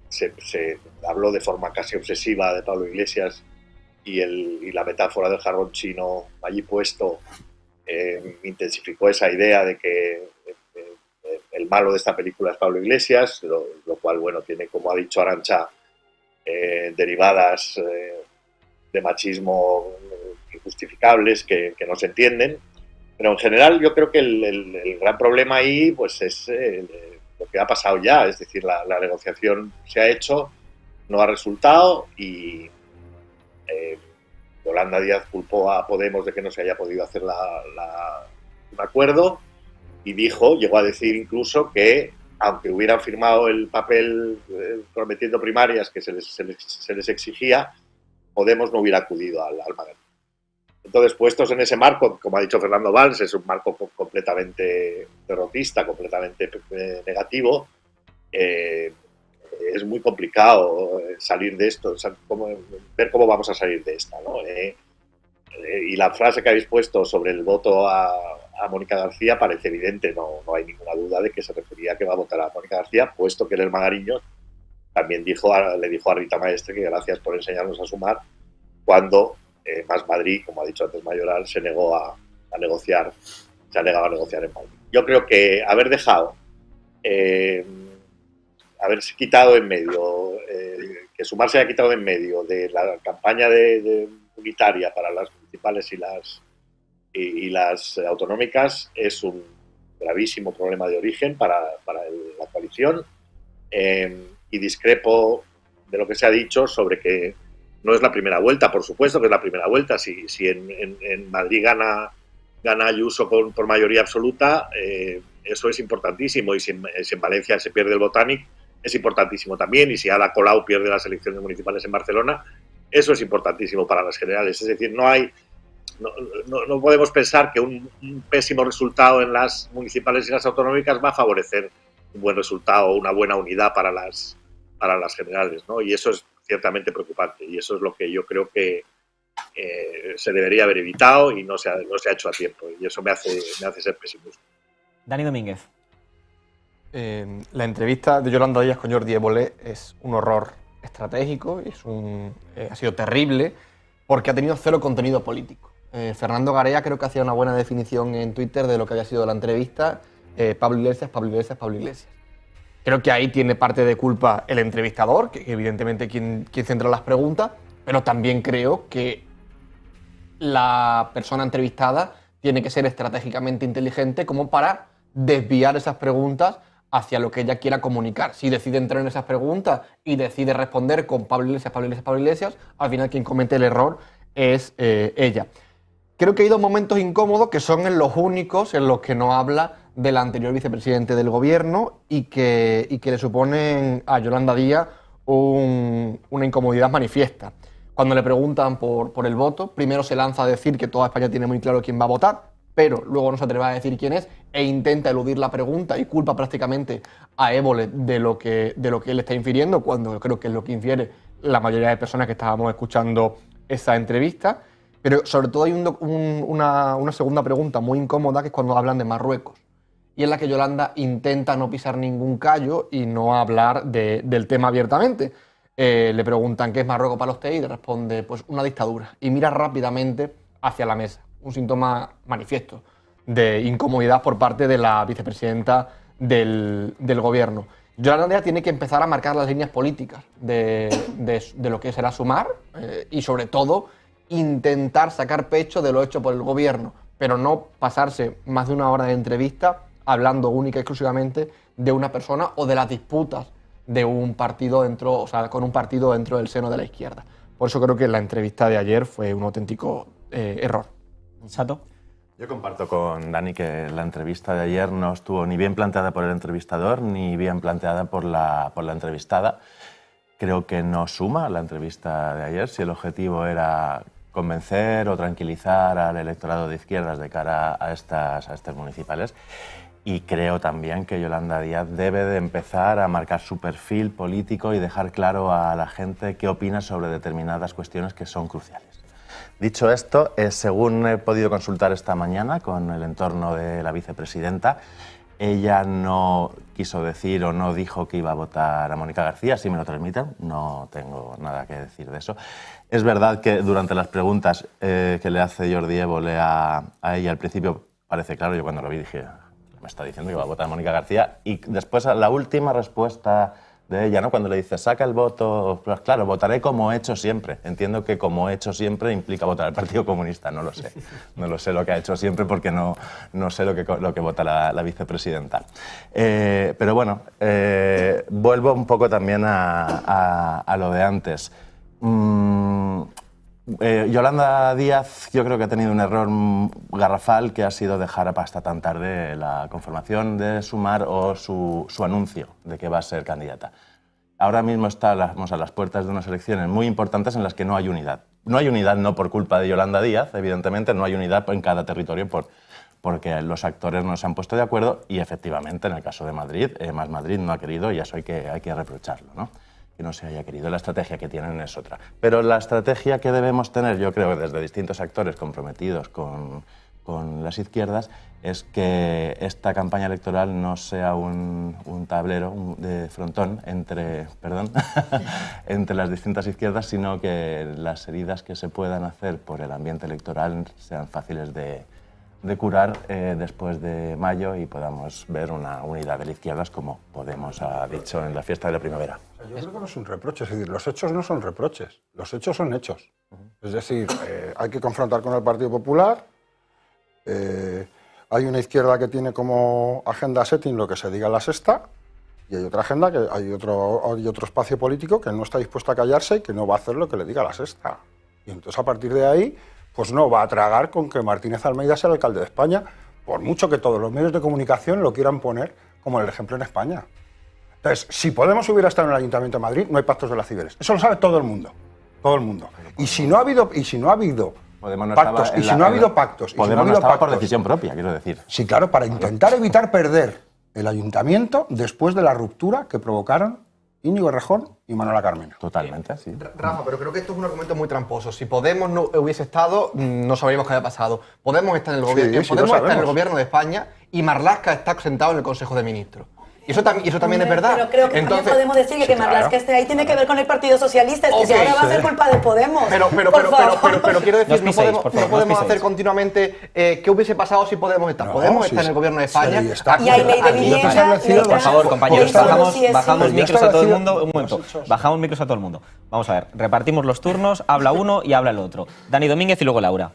se habló de forma casi obsesiva de Pablo Iglesias y la metáfora del jarrón chino allí puesto intensificó esa idea de que el malo de esta película es Pablo Iglesias, lo cual, bueno, tiene, como ha dicho Arantxa, derivadas de machismo injustificables que no se entienden. Pero en general yo creo que el gran problema ahí pues es lo que ha pasado ya, es decir, la negociación se ha hecho, no ha resultado y Yolanda Díaz culpó a Podemos de que no se haya podido hacer un acuerdo y llegó a decir incluso que aunque hubieran firmado el papel prometiendo primarias que se les exigía, Podemos no hubiera acudido al Magdalena. Entonces, puestos en ese marco, como ha dicho Fernando Valls, es un marco completamente derrotista, completamente negativo. Es muy complicado salir de esto, ver cómo vamos a salir de esta, ¿no? Y la frase que habéis puesto sobre el voto a Mónica García parece evidente, no hay ninguna duda de que se refería a que va a votar a Mónica García, puesto que el Magariños también le dijo a Rita Maestre que gracias por enseñarnos a sumar, cuando Más Madrid, como ha dicho antes Mayoral, se negó a negociar, se ha negado a negociar en Madrid. Yo creo que haberse quitado en medio, que Sumar se haya quitado en medio de la campaña unitaria para las municipales y las autonómicas es un gravísimo problema de origen para la coalición, y discrepo de lo que se ha dicho sobre que no es la primera vuelta. Por supuesto que es la primera vuelta. Si en Madrid gana Ayuso por mayoría absoluta, eso es importantísimo. Y si en Valencia se pierde el Botànic, es importantísimo también. Y si Ada Colau pierde las elecciones municipales en Barcelona, eso es importantísimo para las generales. Es decir, no podemos pensar que un pésimo resultado en las municipales y las autonómicas va a favorecer un buen resultado, una buena unidad para las generales, ¿no? Y eso es ciertamente preocupante, y eso es lo que yo creo que se debería haber evitado y no se ha hecho a tiempo, y eso me hace ser pesimista. Dani Domínguez. La entrevista de Yolanda Díaz con Jordi Évole es un horror estratégico, ha sido terrible porque ha tenido cero contenido político. Fernando Garea creo que hacía una buena definición en Twitter de lo que había sido la entrevista. Pablo Iglesias, Pablo Iglesias, Pablo Iglesias. Creo que ahí tiene parte de culpa el entrevistador, que evidentemente quien centra las preguntas, pero también creo que la persona entrevistada tiene que ser estratégicamente inteligente como para desviar esas preguntas hacia lo que ella quiera comunicar. Si decide entrar en esas preguntas y decide responder con Pablo Iglesias, Pablo Iglesias, Pablo Iglesias, al final quien comete el error es ella. Creo que hay dos momentos incómodos que son en los únicos en los que no habla del anterior vicepresidente del gobierno y que le suponen a Yolanda Díaz una incomodidad manifiesta. Cuando le preguntan por el voto, primero se lanza a decir que toda España tiene muy claro quién va a votar, pero luego no se atreve a decir quién es e intenta eludir la pregunta y culpa prácticamente a Évole de lo que él está infiriendo, cuando creo que es lo que infiere la mayoría de personas que estábamos escuchando esa entrevista. Pero sobre todo hay una segunda pregunta muy incómoda, que es cuando hablan de Marruecos, y en la que Yolanda intenta no pisar ningún callo y no hablar del tema abiertamente. Le preguntan qué es Marruecos para usted y le responde pues una dictadura, y mira rápidamente hacia la mesa, un síntoma manifiesto de incomodidad por parte de la vicepresidenta del gobierno. Yolanda Díaz tiene que empezar a marcar las líneas políticas de lo que será Sumar y sobre todo intentar sacar pecho de lo hecho por el gobierno, pero no pasarse más de una hora de entrevista hablando única y exclusivamente de una persona o de las disputas de un partido con un partido dentro del seno de la izquierda. Por eso creo que la entrevista de ayer fue un auténtico error. ¿Sato? Yo comparto con Dani que la entrevista de ayer no estuvo ni bien planteada por el entrevistador ni bien planteada por la entrevistada. Creo que no suma la entrevista de ayer. Si el objetivo era convencer o tranquilizar al electorado de izquierdas de cara a estas municipales. Y creo también que Yolanda Díaz debe de empezar a marcar su perfil político y dejar claro a la gente qué opina sobre determinadas cuestiones que son cruciales. Dicho esto, según he podido consultar esta mañana con el entorno de la vicepresidenta, ella no quiso decir o no dijo que iba a votar a Mónica García, si me lo transmiten, no tengo nada que decir de eso. Es verdad que durante las preguntas que le hace Jordi Évole a ella al principio parece claro, yo cuando lo vi dije, me está diciendo que va a votar a Mónica García, y después la última respuesta de ella, ¿no? Cuando le dice, saca el voto, pues claro, votaré como he hecho siempre. Entiendo que como he hecho siempre implica votar al Partido Comunista, no lo sé. No lo sé lo que ha hecho siempre porque no sé lo que vota la vicepresidenta. Pero bueno, vuelvo un poco también a lo de antes. Yolanda Díaz yo creo que ha tenido un error garrafal que ha sido dejar hasta tan tarde la conformación de Sumar o su anuncio de que va a ser candidata. Ahora mismo estamos a las puertas de unas elecciones muy importantes en las que no hay unidad. No hay unidad no por culpa de Yolanda Díaz, evidentemente, no hay unidad en cada territorio porque los actores no se han puesto de acuerdo y efectivamente en el caso de Madrid, Más Madrid no ha querido y eso hay que reprocharlo, ¿no? Que no se haya querido. La estrategia que tienen es otra. Pero la estrategia que debemos tener, yo creo, desde distintos actores comprometidos con las izquierdas, es que esta campaña electoral no sea un tablero de frontón entre las distintas izquierdas, sino que las heridas que se puedan hacer por el ambiente electoral sean fáciles de curar después de mayo y podamos ver una unidad de las izquierdas como Podemos ha dicho en la fiesta de la primavera. Yo creo que no es un reproche, es decir, los hechos no son reproches, los hechos son hechos. Es decir, hay que confrontar con el Partido Popular, hay una izquierda que tiene como agenda setting lo que se diga en la sexta, y hay otra agenda, hay otro espacio político que no está dispuesto a callarse y que no va a hacer lo que le diga la sexta. Y entonces a partir de ahí, pues no va a tragar con que Martínez Almeida sea el alcalde de España, por mucho que todos los medios de comunicación lo quieran poner como el ejemplo en España. Entonces, si Podemos hubiera estado en el Ayuntamiento de Madrid, no hay pactos de las Cibeles. Eso lo sabe todo el mundo. Todo el mundo. Y si no ha habido pactos, y si no ha habido pactos, Podemos no estaba por decisión propia, quiero decir. Sí, claro, para intentar evitar perder el Ayuntamiento después de la ruptura que provocaron Íñigo Errejón y Manuela Carmena. Totalmente, sí. Rafa, pero creo que esto es un argumento muy tramposo. Si Podemos no hubiese estado, no sabríamos qué había pasado. Podemos está en el gobierno, sí, Podemos está en el gobierno de España y Marlaska está sentado en el Consejo de Ministros. Y eso también es verdad. Pero creo que también podemos decir que Marlaska esté ahí tiene que ver con el Partido Socialista. Es que si ahora va a ser culpa de Podemos. Pero quiero decir, no podemos hacer continuamente qué hubiese pasado si Podemos estar. Podemos estar en el gobierno de España. Y hay ley de vivienda. Por favor, compañeros, bajamos micros a todo el mundo. Un momento, bajamos micros a todo el mundo. Vamos a ver, repartimos los turnos, habla uno y habla el otro. Dani Domínguez y luego Laura.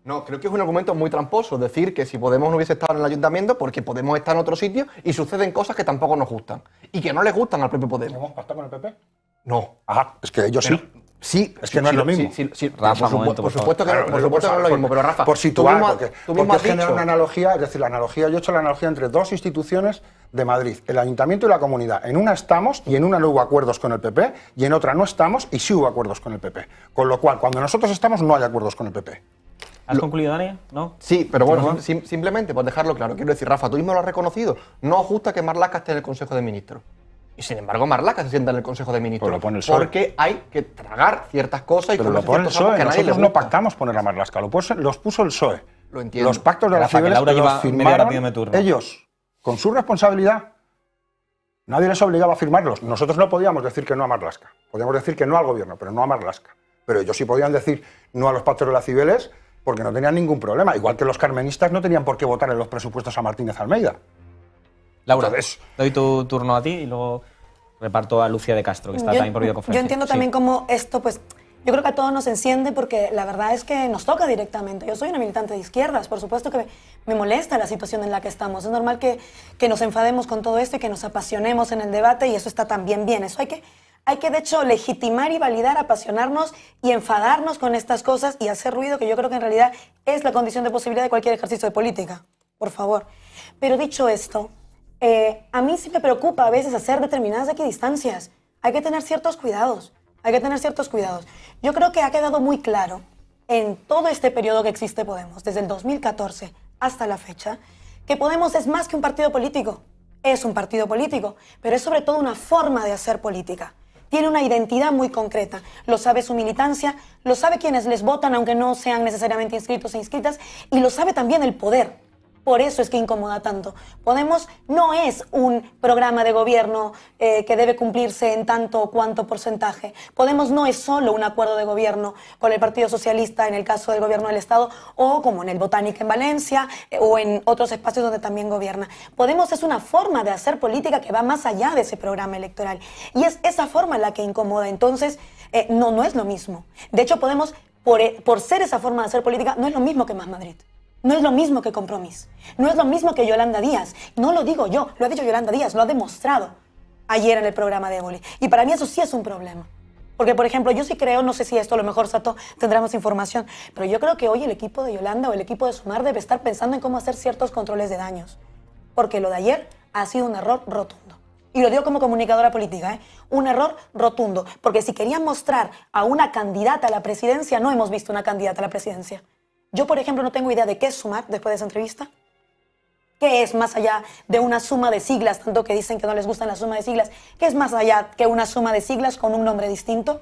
No, creo que es un argumento muy tramposo decir que si Podemos no hubiese estado en el ayuntamiento porque Podemos está en otro sitio y suceden cosas que tampoco nos gustan y que no les gustan al propio Podemos. ¿Hemos pactado con el PP? No. Ah, es que ellos sí. Sí, es que no es lo mismo. Rafa, por supuesto que no es lo mismo, pero Rafa, por situar, tú mismo has genera dicho una analogía, es decir, yo he hecho la analogía entre dos instituciones de Madrid, el Ayuntamiento y la Comunidad. En una estamos y en una no hubo acuerdos con el PP y en otra no estamos y sí hubo acuerdos con el PP. Con lo cual, cuando nosotros estamos no hay acuerdos con el PP. ¿Has concluido, Dani? ¿No? Sí, pero bueno, simplemente por dejarlo claro, quiero decir, Rafa, tú mismo lo has reconocido, no os gusta que Marlaska esté en el Consejo de Ministros. Y sin embargo, Marlaska se sienta en el Consejo de Ministros. Pero lo pone el PSOE. Porque hay que tragar ciertas cosas y pero lo pone el PSOE. Nosotros no pactamos poner a Marlaska, los puso el PSOE. Lo entiendo. Los pactos de las Cibeles los firmaron ellos, con su responsabilidad. Nadie les obligaba a firmarlos. Nosotros no podíamos decir que no a Marlaska. Podíamos decir que no al gobierno, pero no a Marlaska. Pero ellos sí podían decir no a los pactos de las Cibeles porque no tenían ningún problema. Igual que los carmenistas no tenían por qué votar en los presupuestos a Martínez Almeida. Laura, doy tu turno a ti y luego reparto a Lucía de Castro, que está también por videoconferencia. Yo entiendo también cómo esto, pues, yo creo que a todos nos enciende porque la verdad es que nos toca directamente. Yo soy una militante de izquierdas, por supuesto que me molesta la situación en la que estamos. Es normal que nos enfademos con todo esto y que nos apasionemos en el debate y eso está también bien. Eso hay que de hecho legitimar y validar, apasionarnos y enfadarnos con estas cosas y hacer ruido, que yo creo que en realidad es la condición de posibilidad de cualquier ejercicio de política, por favor. Pero dicho esto, a mí sí me preocupa a veces hacer determinadas equidistancias. Hay que tener ciertos cuidados, Yo creo que ha quedado muy claro en todo este periodo que existe Podemos, desde el 2014 hasta la fecha, que Podemos es más que un partido político. Es un partido político, pero es sobre todo una forma de hacer política. Tiene una identidad muy concreta. Lo sabe su militancia, lo sabe quienes les votan, aunque no sean necesariamente inscritos e inscritas, y lo sabe también el poder. Por eso es que incomoda tanto. Podemos no es un programa de gobierno que debe cumplirse en tanto o cuanto porcentaje. Podemos no es solo un acuerdo de gobierno con el Partido Socialista en el caso del gobierno del Estado o como en el Botánica en Valencia o en otros espacios donde también gobierna. Podemos es una forma de hacer política que va más allá de ese programa electoral. Y es esa forma la que incomoda. Entonces, no es lo mismo. De hecho, Podemos, por ser esa forma de hacer política, no es lo mismo que Más Madrid. No es lo mismo que Compromís, no es lo mismo que Yolanda Díaz. No lo digo yo, lo ha dicho Yolanda Díaz, lo ha demostrado ayer en el programa de Oli. Y para mí eso sí es un problema. Porque, por ejemplo, yo sí creo, no sé si esto a lo mejor, Sato, tendremos información, pero yo creo que hoy el equipo de Yolanda o el equipo de Sumar debe estar pensando en cómo hacer ciertos controles de daños. Porque lo de ayer ha sido un error rotundo. Y lo digo como comunicadora política, un error rotundo. Porque si querían mostrar a una candidata a la presidencia, no hemos visto una candidata a la presidencia. Yo, por ejemplo, no tengo idea de qué es Sumar después de esa entrevista. ¿Qué es más allá de una suma de siglas, tanto que dicen que no les gustan la suma de siglas? ¿Qué es más allá que una suma de siglas con un nombre distinto?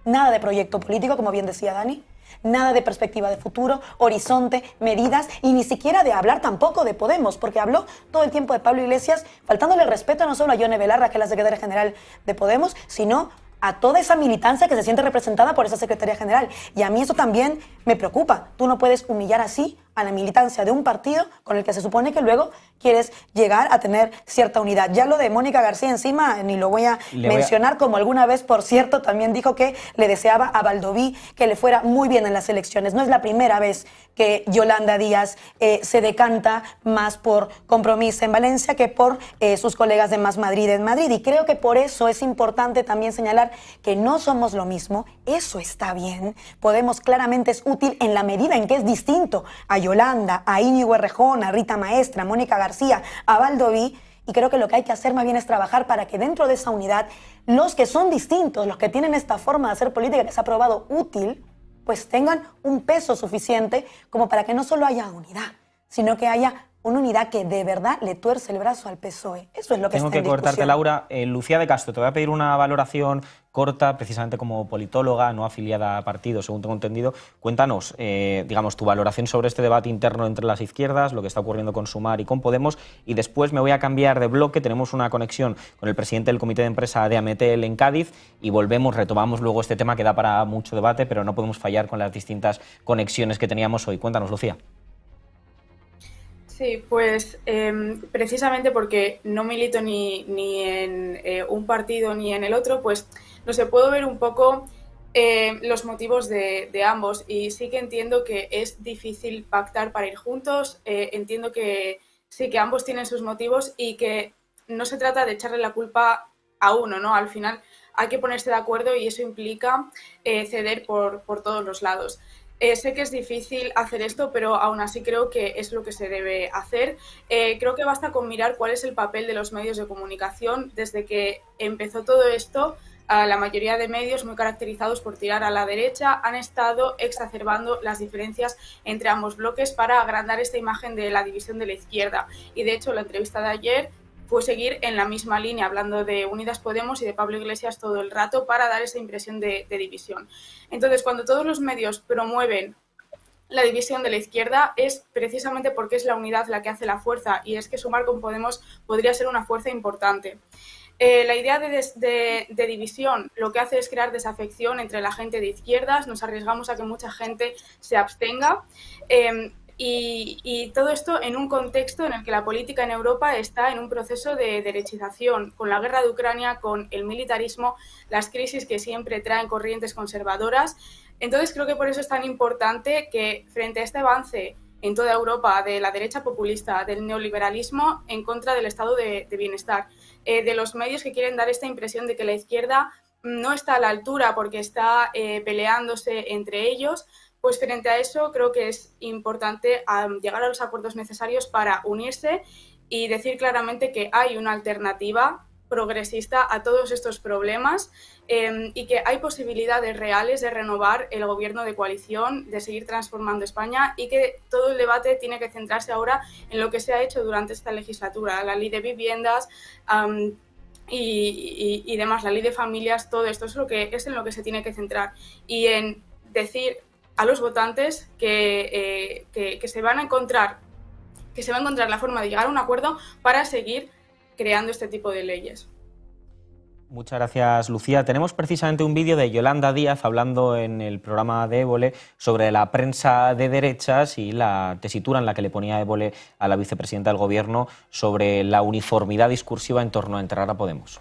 Nada de proyecto político, como bien decía Dani. Nada de perspectiva de futuro, horizonte, medidas y ni siquiera de hablar tampoco de Podemos, porque habló todo el tiempo de Pablo Iglesias, faltándole respeto no solo a Yone Belarra, que es la secretaria general de Podemos, sino a toda esa militancia que se siente representada por esa Secretaría General. Y a mí eso también me preocupa. Tú no puedes humillar así a la militancia de un partido con el que se supone que luego quieres llegar a tener cierta unidad. Ya lo de Mónica García encima ni lo voy a mencionar, como alguna vez, por cierto, también dijo que le deseaba a Baldoví que le fuera muy bien en las elecciones. No es la primera vez que Yolanda Díaz se decanta más por Compromís en Valencia que por sus colegas de Más Madrid en Madrid. Y creo que por eso es importante también señalar que no somos lo mismo. Eso está bien. Podemos claramente es útil en la medida en que es distinto a Yolanda, a Íñigo Errejón, a Rita Maestre, a Mónica García, a Baldoví, y creo que lo que hay que hacer más bien es trabajar para que dentro de esa unidad, los que son distintos, los que tienen esta forma de hacer política que se ha probado útil, pues tengan un peso suficiente como para que no solo haya unidad, sino que haya una unidad que de verdad le tuerce el brazo al PSOE. Eso es lo que Tengo está en que cortarte, discusión. Laura. Lucía de Castro, te voy a pedir una valoración corta, precisamente como politóloga, no afiliada a partido, según tengo entendido. Cuéntanos, digamos, tu valoración sobre este debate interno entre las izquierdas, lo que está ocurriendo con Sumar y con Podemos, y después me voy a cambiar de bloque. Tenemos una conexión con el presidente del Comité de Empresa de Ametel en Cádiz y retomamos luego este tema que da para mucho debate, pero no podemos fallar con las distintas conexiones que teníamos hoy. Cuéntanos, Lucía. Sí, pues precisamente porque no milito ni en un partido ni en el otro, pues no sé, puedo ver un poco los motivos de ambos, y sí que entiendo que es difícil pactar para ir juntos. Entiendo que sí, que ambos tienen sus motivos y que no se trata de echarle la culpa a uno, ¿no? Al final hay que ponerse de acuerdo y eso implica ceder por todos los lados. Sé que es difícil hacer esto, pero aún así creo que es lo que se debe hacer. Creo que basta con mirar cuál es el papel de los medios de comunicación. Desde que empezó todo esto, la mayoría de medios, muy caracterizados por tirar a la derecha, han estado exacerbando las diferencias entre ambos bloques para agrandar esta imagen de la división de la izquierda. Y de hecho, la entrevista de ayer fue seguir en la misma línea, hablando de Unidas Podemos y de Pablo Iglesias todo el rato para dar esa impresión de división. Entonces, cuando todos los medios promueven la división de la izquierda, es precisamente porque es la unidad la que hace la fuerza, y es que Sumar con Podemos podría ser una fuerza importante. La idea de división lo que hace es crear desafección entre la gente de izquierdas, nos arriesgamos a que mucha gente se abstenga. Y todo esto en un contexto en el que la política en Europa está en un proceso de derechización, con la guerra de Ucrania, con el militarismo, las crisis que siempre traen corrientes conservadoras. Entonces creo que por eso es tan importante que frente a este avance en toda Europa de la derecha populista, del neoliberalismo en contra del estado de bienestar, de los medios que quieren dar esta impresión de que la izquierda no está a la altura porque está peleándose entre ellos, pues frente a eso creo que es importante llegar a los acuerdos necesarios para unirse y decir claramente que hay una alternativa progresista a todos estos problemas y que hay posibilidades reales de renovar el gobierno de coalición, de seguir transformando España y que todo el debate tiene que centrarse ahora en lo que se ha hecho durante esta legislatura, la ley de viviendas y demás, la ley de familias, todo esto es en lo que se tiene que centrar y en decir a los votantes que se van a encontrar la forma de llegar a un acuerdo para seguir creando este tipo de leyes. Muchas gracias, Lucía. Tenemos precisamente un vídeo de Yolanda Díaz hablando en el programa de Évole sobre la prensa de derechas y la tesitura en la que le ponía Évole a la vicepresidenta del Gobierno sobre la uniformidad discursiva en torno a enterrar a Podemos.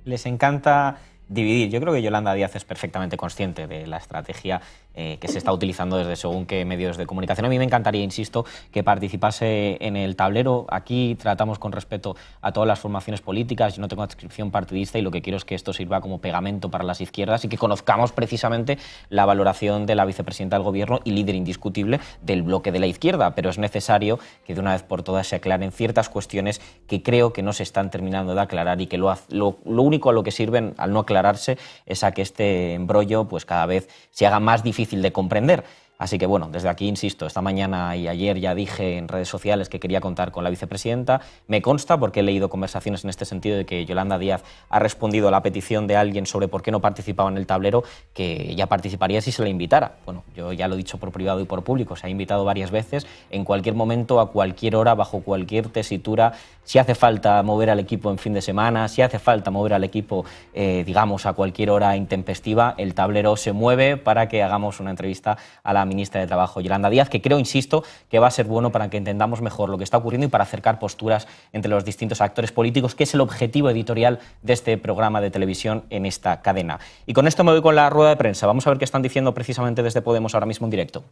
Les encanta dividir. Yo creo que Yolanda Díaz es perfectamente consciente de la estrategia que se está utilizando desde según qué medios de comunicación. A mí me encantaría, insisto, que participase en el tablero. Aquí tratamos con respeto a todas las formaciones políticas. Yo no tengo adscripción partidista y lo que quiero es que esto sirva como pegamento para las izquierdas y que conozcamos precisamente la valoración de la vicepresidenta del Gobierno y líder indiscutible del bloque de la izquierda. Pero es necesario que de una vez por todas se aclaren ciertas cuestiones que creo que no se están terminando de aclarar y que lo único a lo que sirven al no aclararse es a que este embrollo pues cada vez se haga más difícil de comprender. Así que bueno, desde aquí insisto, esta mañana y ayer ya dije en redes sociales que quería contar con la vicepresidenta. Me consta, porque he leído conversaciones en este sentido, de que Yolanda Díaz ha respondido a la petición de alguien sobre por qué no participaba en el tablero, que ella participaría si se le invitara. Bueno, yo ya lo he dicho por privado y por público, se ha invitado varias veces, en cualquier momento, a cualquier hora, bajo cualquier tesitura. Si hace falta mover al equipo en fin de semana, si hace falta mover al equipo, digamos, a cualquier hora intempestiva, el tablero se mueve para que hagamos una entrevista a la ministra de Trabajo, Yolanda Díaz, que creo, insisto, que va a ser bueno para que entendamos mejor lo que está ocurriendo y para acercar posturas entre los distintos actores políticos, que es el objetivo editorial de este programa de televisión en esta cadena. Y con esto me voy con la rueda de prensa. Vamos a ver qué están diciendo precisamente desde Podemos ahora mismo en directo.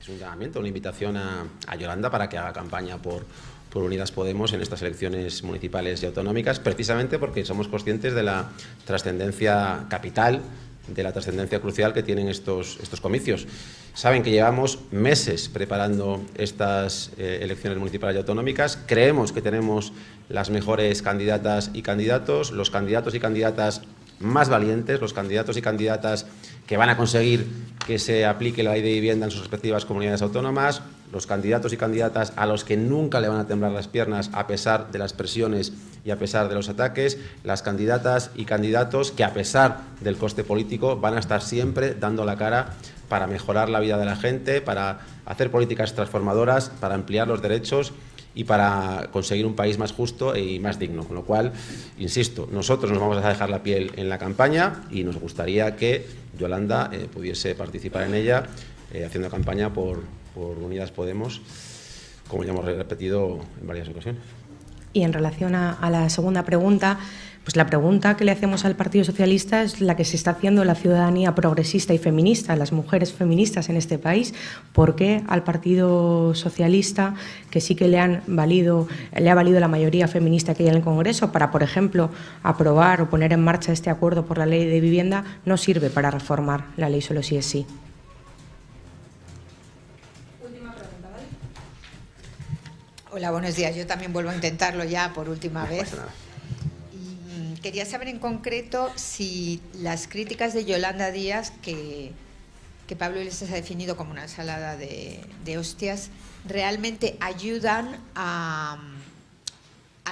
Es un llamamiento, una invitación a Yolanda para que haga campaña por Unidas Podemos en estas elecciones municipales y autonómicas, precisamente porque somos conscientes de la trascendencia capital, de la trascendencia crucial que tienen estos comicios. Saben que llevamos meses preparando estas elecciones municipales y autonómicas. Creemos que tenemos las mejores candidatas y candidatos, los candidatos y candidatas más valientes, los candidatos y candidatas que van a conseguir que se aplique la ley de vivienda en sus respectivas comunidades autónomas, los candidatos y candidatas a los que nunca le van a temblar las piernas a pesar de las presiones y a pesar de los ataques, las candidatas y candidatos que a pesar del coste político van a estar siempre dando la cara para mejorar la vida de la gente, para hacer políticas transformadoras, para ampliar los derechos y para conseguir un país más justo y más digno. Con lo cual, insisto, nosotros nos vamos a dejar la piel en la campaña y nos gustaría que Yolanda pudiese participar en ella haciendo campaña por Unidas Podemos, como ya hemos repetido en varias ocasiones. Y en relación a la segunda pregunta, pues la pregunta que le hacemos al Partido Socialista es la que se está haciendo la ciudadanía progresista y feminista, las mujeres feministas en este país. ¿Por qué al Partido Socialista, que sí que le ha valido la mayoría feminista que hay en el Congreso para, por ejemplo, aprobar o poner en marcha este acuerdo por la ley de vivienda, no sirve para reformar la ley solo si es sí? Hola, buenos días. Yo también vuelvo a intentarlo ya por última vez. Quería saber en concreto si las críticas de Yolanda Díaz, que Pablo Iglesias ha definido como una ensalada de hostias, realmente ayudan a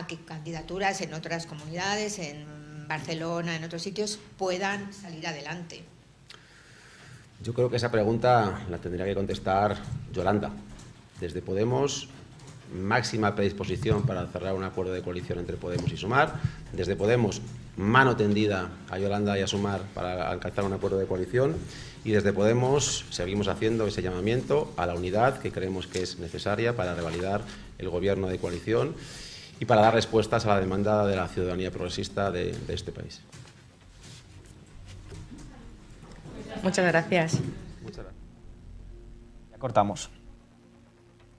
que candidaturas en otras comunidades, en Barcelona, en otros sitios, puedan salir adelante. Yo creo que esa pregunta la tendría que contestar Yolanda. Desde Podemos, máxima predisposición para cerrar un acuerdo de coalición entre Podemos y Sumar. Desde Podemos, mano tendida a Yolanda y a Sumar para alcanzar un acuerdo de coalición. Y desde Podemos seguimos haciendo ese llamamiento a la unidad que creemos que es necesaria para revalidar el gobierno de coalición y para dar respuestas a la demanda de la ciudadanía progresista de este país. Muchas gracias. Muchas gracias. Ya cortamos.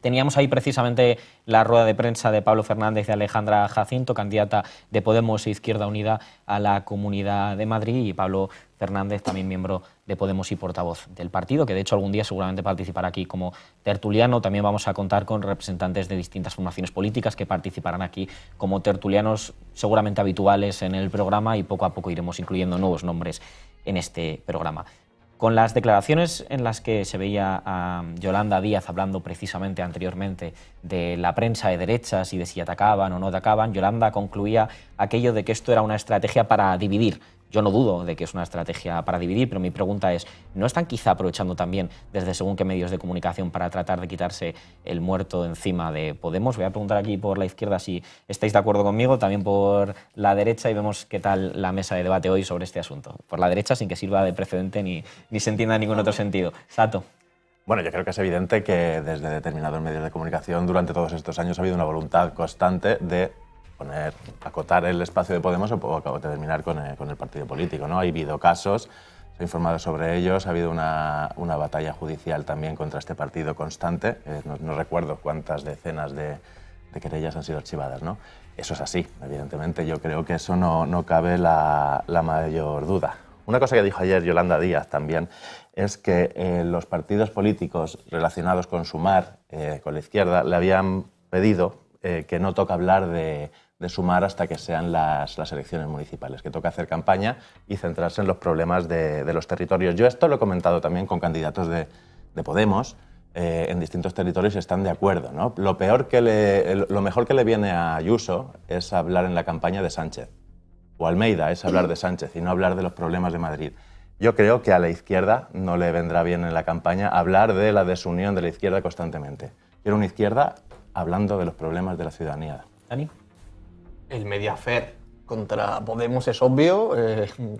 Teníamos ahí precisamente la rueda de prensa de Pablo Fernández y Alejandra Jacinto, candidata de Podemos e Izquierda Unida a la Comunidad de Madrid, y Pablo Fernández, también miembro de Podemos y portavoz del partido, que de hecho algún día seguramente participará aquí como tertuliano. También vamos a contar con representantes de distintas formaciones políticas que participarán aquí como tertulianos seguramente habituales en el programa, y poco a poco iremos incluyendo nuevos nombres en este programa. Con las declaraciones en las que se veía a Yolanda Díaz hablando precisamente anteriormente de la prensa de derechas y de si atacaban o no atacaban, Yolanda concluía aquello de que esto era una estrategia para dividir. Yo no dudo de que es una estrategia para dividir, pero mi pregunta es, ¿no están quizá aprovechando también desde según qué medios de comunicación para tratar de quitarse el muerto encima de Podemos? Voy a preguntar aquí por la izquierda si estáis de acuerdo conmigo, también por la derecha, y vemos qué tal la mesa de debate hoy sobre este asunto. Por la derecha, sin que sirva de precedente ni se entienda en ningún otro sentido. Sato. Bueno, yo creo que es evidente que desde determinados medios de comunicación durante todos estos años ha habido una voluntad constante de acotar el espacio de Podemos o terminar con el partido político, ¿no? Ha habido casos, se ha informado sobre ellos, ha habido una batalla judicial también contra este partido constante. No recuerdo cuántas decenas de querellas han sido archivadas, ¿no? Eso es así, evidentemente. Yo creo que eso no cabe la mayor duda. Una cosa que dijo ayer Yolanda Díaz también es que los partidos políticos relacionados con Sumar, con la izquierda, le habían pedido que no toca hablar de Sumar hasta que sean las elecciones municipales, que toca hacer campaña y centrarse en los problemas de los territorios. Yo esto lo he comentado también con candidatos de Podemos en distintos territorios y están de acuerdo, ¿no? Lo mejor que le viene a Ayuso es hablar en la campaña de Sánchez, o Almeida es hablar de Sánchez y no hablar de los problemas de Madrid. Yo creo que a la izquierda no le vendrá bien en la campaña hablar de la desunión de la izquierda constantemente. Quiero una izquierda hablando de los problemas de la ciudadanía. ¿Dani? El Mediafair contra Podemos es obvio,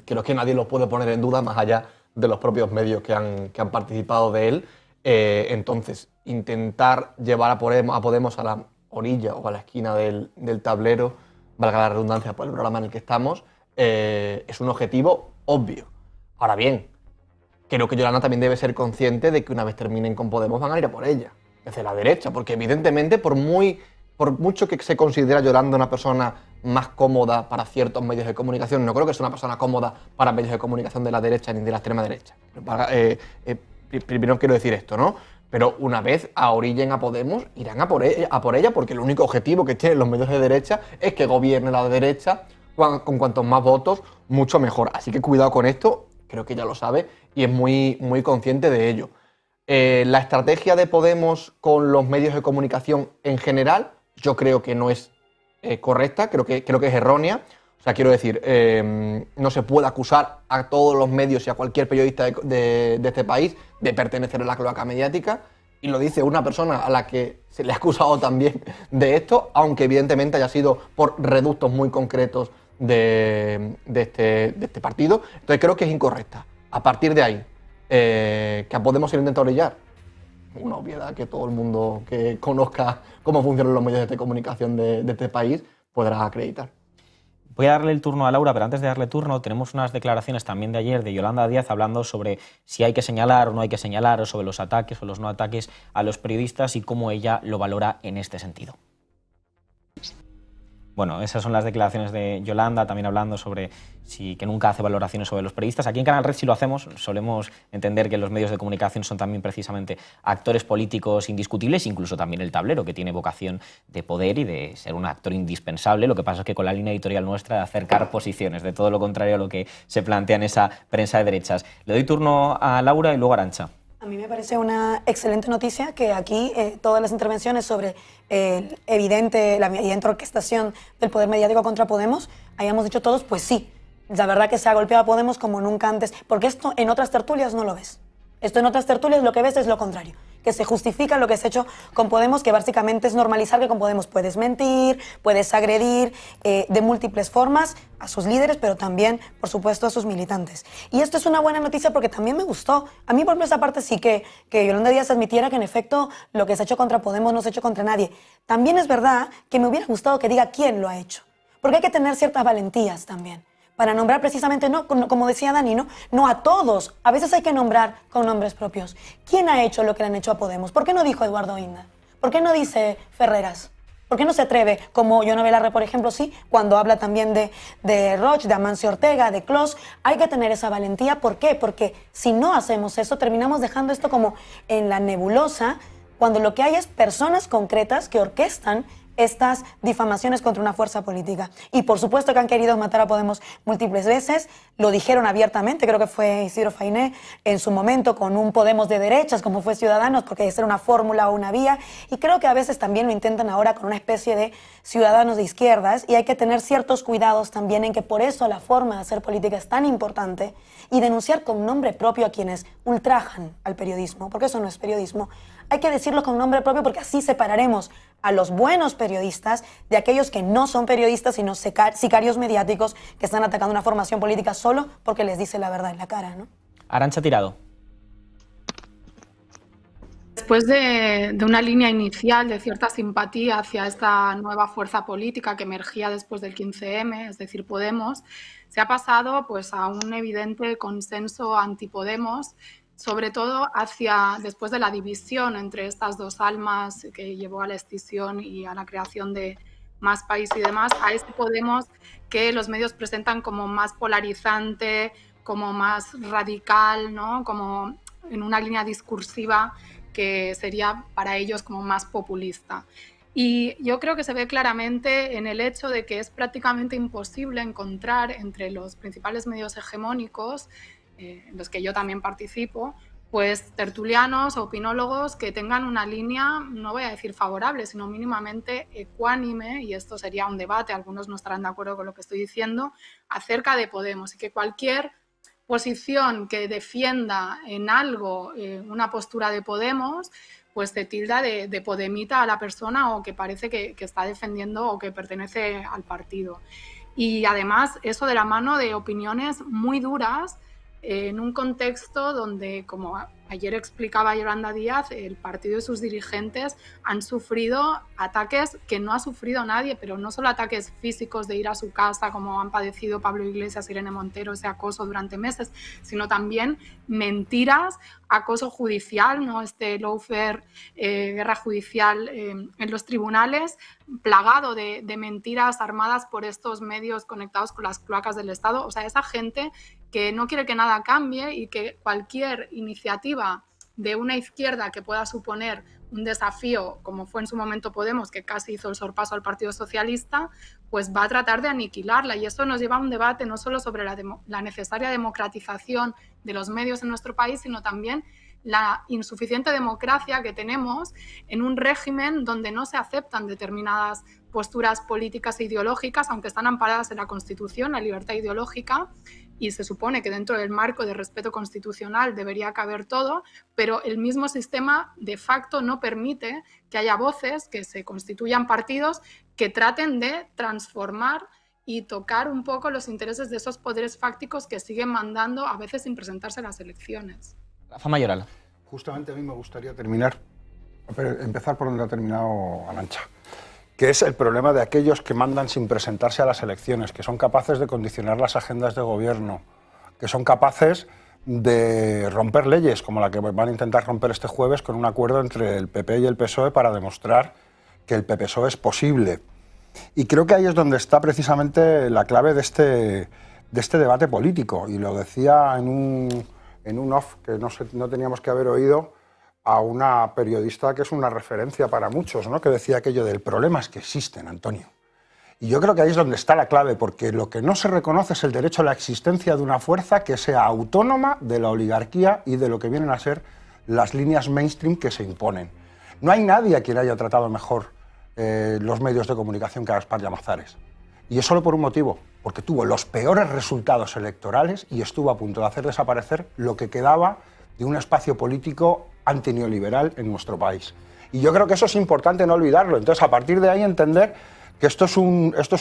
creo que nadie lo puede poner en duda más allá de los propios medios que han participado de él. Entonces, intentar llevar a Podemos a la orilla o a la esquina del tablero, valga la redundancia por el programa en el que estamos, es un objetivo obvio. Ahora bien, creo que Yolanda también debe ser consciente de que una vez terminen con Podemos van a ir a por ella, desde la derecha, porque evidentemente por mucho que se considera Yolanda una persona más cómoda para ciertos medios de comunicación, no creo que sea una persona cómoda para medios de comunicación de la derecha ni de la extrema derecha. Primero quiero decir esto, ¿no? Pero una vez ahorillen a Podemos, irán a por ella, porque el único objetivo que tienen los medios de derecha es que gobierne la derecha, con cuantos más votos, mucho mejor. Así que cuidado con esto, creo que ya lo sabe y es muy, muy consciente de ello. La estrategia de Podemos con los medios de comunicación en general, yo creo que no es correcta, creo que es errónea. O sea, quiero decir, no se puede acusar a todos los medios y a cualquier periodista de este país de pertenecer a la cloaca mediática, y lo dice una persona a la que se le ha acusado también de esto, aunque evidentemente haya sido por reductos muy concretos de este partido. Entonces creo que es incorrecta. A partir de ahí, que Podemos se lo intenta orillar, una obviedad que todo el mundo que conozca cómo funcionan los medios de comunicación de este país podrá acreditar. Voy a darle el turno a Laura, pero antes de darle turno tenemos unas declaraciones también de ayer de Yolanda Díaz hablando sobre si hay que señalar o no hay que señalar, o sobre los ataques o los no ataques a los periodistas y cómo ella lo valora en este sentido. Bueno, esas son las declaraciones de Yolanda, también hablando sobre que nunca hace valoraciones sobre los periodistas. Aquí en Canal Red sí lo hacemos, solemos entender que los medios de comunicación son también precisamente actores políticos indiscutibles, incluso también el tablero, que tiene vocación de poder y de ser un actor indispensable. Lo que pasa es que con la línea editorial nuestra de acercar posiciones, de todo lo contrario a lo que se plantea en esa prensa de derechas. Le doy turno a Laura y luego a Arantxa. A mí me parece una excelente noticia que aquí todas las intervenciones sobre la evidente orquestación del poder mediático contra Podemos hayamos dicho todos, pues sí, la verdad que se ha golpeado a Podemos como nunca antes, porque esto en otras tertulias no lo ves. Esto en otras tertulias lo que ves es lo contrario, que se justifica lo que se ha hecho con Podemos, que básicamente es normalizar que con Podemos puedes mentir, puedes agredir de múltiples formas a sus líderes, pero también, por supuesto, a sus militantes. Y esto es una buena noticia porque también me gustó. A mí, por esa parte, sí que Yolanda Díaz admitiera que, en efecto, lo que se ha hecho contra Podemos no se ha hecho contra nadie. También es verdad que me hubiera gustado que diga quién lo ha hecho, porque hay que tener ciertas valentías también para nombrar precisamente, no, como decía Dani, no a todos. A veces hay que nombrar con nombres propios. ¿Quién ha hecho lo que le han hecho a Podemos? ¿Por qué no dijo Eduardo Inda? ¿Por qué no dice Ferreras? ¿Por qué no se atreve, como Yone Belarre, por ejemplo, sí, cuando habla también de Roig, de Amancio Ortega, de Clos? Hay que tener esa valentía. ¿Por qué? Porque si no hacemos eso, terminamos dejando esto como en la nebulosa, cuando lo que hay es personas concretas que orquestan estas difamaciones contra una fuerza política. Y por supuesto que han querido matar a Podemos múltiples veces, lo dijeron abiertamente, creo que fue Isidro Fainé en su momento con un Podemos de derechas como fue Ciudadanos, porque esa era una fórmula o una vía, y creo que a veces también lo intentan ahora con una especie de Ciudadanos de izquierdas, y hay que tener ciertos cuidados también en que por eso la forma de hacer política es tan importante, y denunciar con nombre propio a quienes ultrajan al periodismo, porque eso no es periodismo. Hay que decirlo con nombre propio porque así separaremos a los buenos periodistas de aquellos que no son periodistas, sino sicarios mediáticos que están atacando una formación política solo porque les dice la verdad en la cara, ¿no? Arantxa Tirado. Después de una línea inicial de cierta simpatía hacia esta nueva fuerza política que emergía después del 15M, es decir, Podemos, se ha pasado pues, a un evidente consenso anti-Podemos, sobre todo después de la división entre estas dos almas que llevó a la escisión y a la creación de Más País y demás, a ese Podemos que los medios presentan como más polarizante, como más radical, ¿no? Como en una línea discursiva que sería para ellos como más populista. Y yo creo que se ve claramente en el hecho de que es prácticamente imposible encontrar entre los principales medios hegemónicos, en los que yo también participo, pues tertulianos o opinólogos que tengan una línea, no voy a decir favorable, sino mínimamente ecuánime, y esto sería un debate, algunos no estarán de acuerdo con lo que estoy diciendo, acerca de Podemos, y que cualquier posición que defienda en algo una postura de Podemos, pues se tilda de podemita a la persona o que parece que está defendiendo o que pertenece al partido. Y además eso de la mano de opiniones muy duras, en un contexto donde, como ayer explicaba Yolanda Díaz, el partido y sus dirigentes han sufrido ataques que no ha sufrido nadie, pero no solo ataques físicos de ir a su casa, como han padecido Pablo Iglesias, Irene Montero, ese acoso durante meses, sino también mentiras, acoso judicial, ¿no? Este lawfare, guerra judicial en los tribunales, plagado de mentiras armadas por estos medios conectados con las cloacas del Estado. O sea, esa gente que no quiere que nada cambie y que cualquier iniciativa de una izquierda que pueda suponer un desafío, como fue en su momento Podemos, que casi hizo el sorpaso al Partido Socialista, pues va a tratar de aniquilarla. Y eso nos lleva a un debate no solo sobre la necesaria democratización de los medios en nuestro país, sino también la insuficiente democracia que tenemos en un régimen donde no se aceptan determinadas posturas políticas e ideológicas, aunque están amparadas en la Constitución, la libertad ideológica, y se supone que dentro del marco de respeto constitucional debería caber todo, pero el mismo sistema de facto no permite que haya voces, que se constituyan partidos que traten de transformar y tocar un poco los intereses de esos poderes fácticos que siguen mandando, a veces sin presentarse a las elecciones. Rafa Mayoral. Justamente a mí me gustaría empezar por donde ha terminado Arantxa, que es el problema de aquellos que mandan sin presentarse a las elecciones, que son capaces de condicionar las agendas de gobierno, que son capaces de romper leyes, como la que van a intentar romper este jueves con un acuerdo entre el PP y el PSOE para demostrar que el PSOE es posible. Y creo que ahí es donde está precisamente la clave de este debate político, y lo decía en un off que no teníamos que haber oído a una periodista que es una referencia para muchos, ¿no? Que decía aquello del problema es que existen, Antonio. Y yo creo que ahí es donde está la clave, porque lo que no se reconoce es el derecho a la existencia de una fuerza que sea autónoma de la oligarquía y de lo que vienen a ser las líneas mainstream que se imponen. No hay nadie a quien haya tratado mejor los medios de comunicación que a Gaspar Llamazares. Y es solo por un motivo, porque tuvo los peores resultados electorales y estuvo a punto de hacer desaparecer lo que quedaba de un espacio político antineoliberal en nuestro país. Y yo creo que eso es importante no olvidarlo. Entonces, a partir de ahí, entender que esto es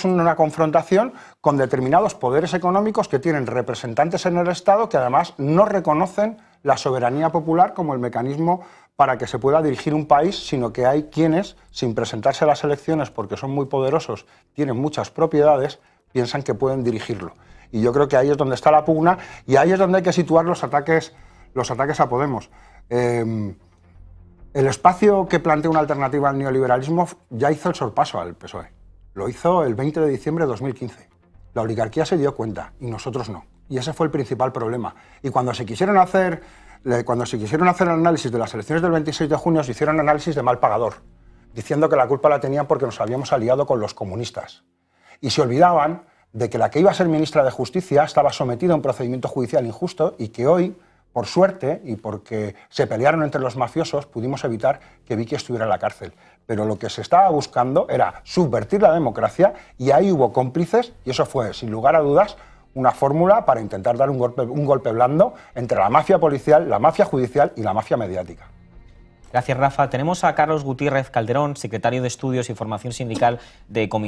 una confrontación con determinados poderes económicos que tienen representantes en el Estado que además no reconocen la soberanía popular como el mecanismo para que se pueda dirigir un país, sino que hay quienes, sin presentarse a las elecciones porque son muy poderosos, tienen muchas propiedades, piensan que pueden dirigirlo. Y yo creo que ahí es donde está la pugna y ahí es donde hay que situar los ataques a Podemos. El espacio que plantea una alternativa al neoliberalismo ya hizo el sorpaso al PSOE. Lo hizo el 20 de diciembre de 2015. La oligarquía se dio cuenta y nosotros no. Y ese fue el principal problema. Y cuando se quisieron hacer el análisis de las elecciones del 26 de junio, se hicieron análisis de mal pagador, diciendo que la culpa la tenían porque nos habíamos aliado con los comunistas. Y se olvidaban de que la que iba a ser ministra de Justicia estaba sometida a un procedimiento judicial injusto y que hoy, por suerte, y porque se pelearon entre los mafiosos, pudimos evitar que Vicky estuviera en la cárcel. Pero lo que se estaba buscando era subvertir la democracia y ahí hubo cómplices y eso fue, sin lugar a dudas, una fórmula para intentar dar un golpe blando entre la mafia policial, la mafia judicial y la mafia mediática. Gracias, Rafa. Tenemos a Carlos Gutiérrez Calderón, secretario de Estudios y Formación Sindical de Comisión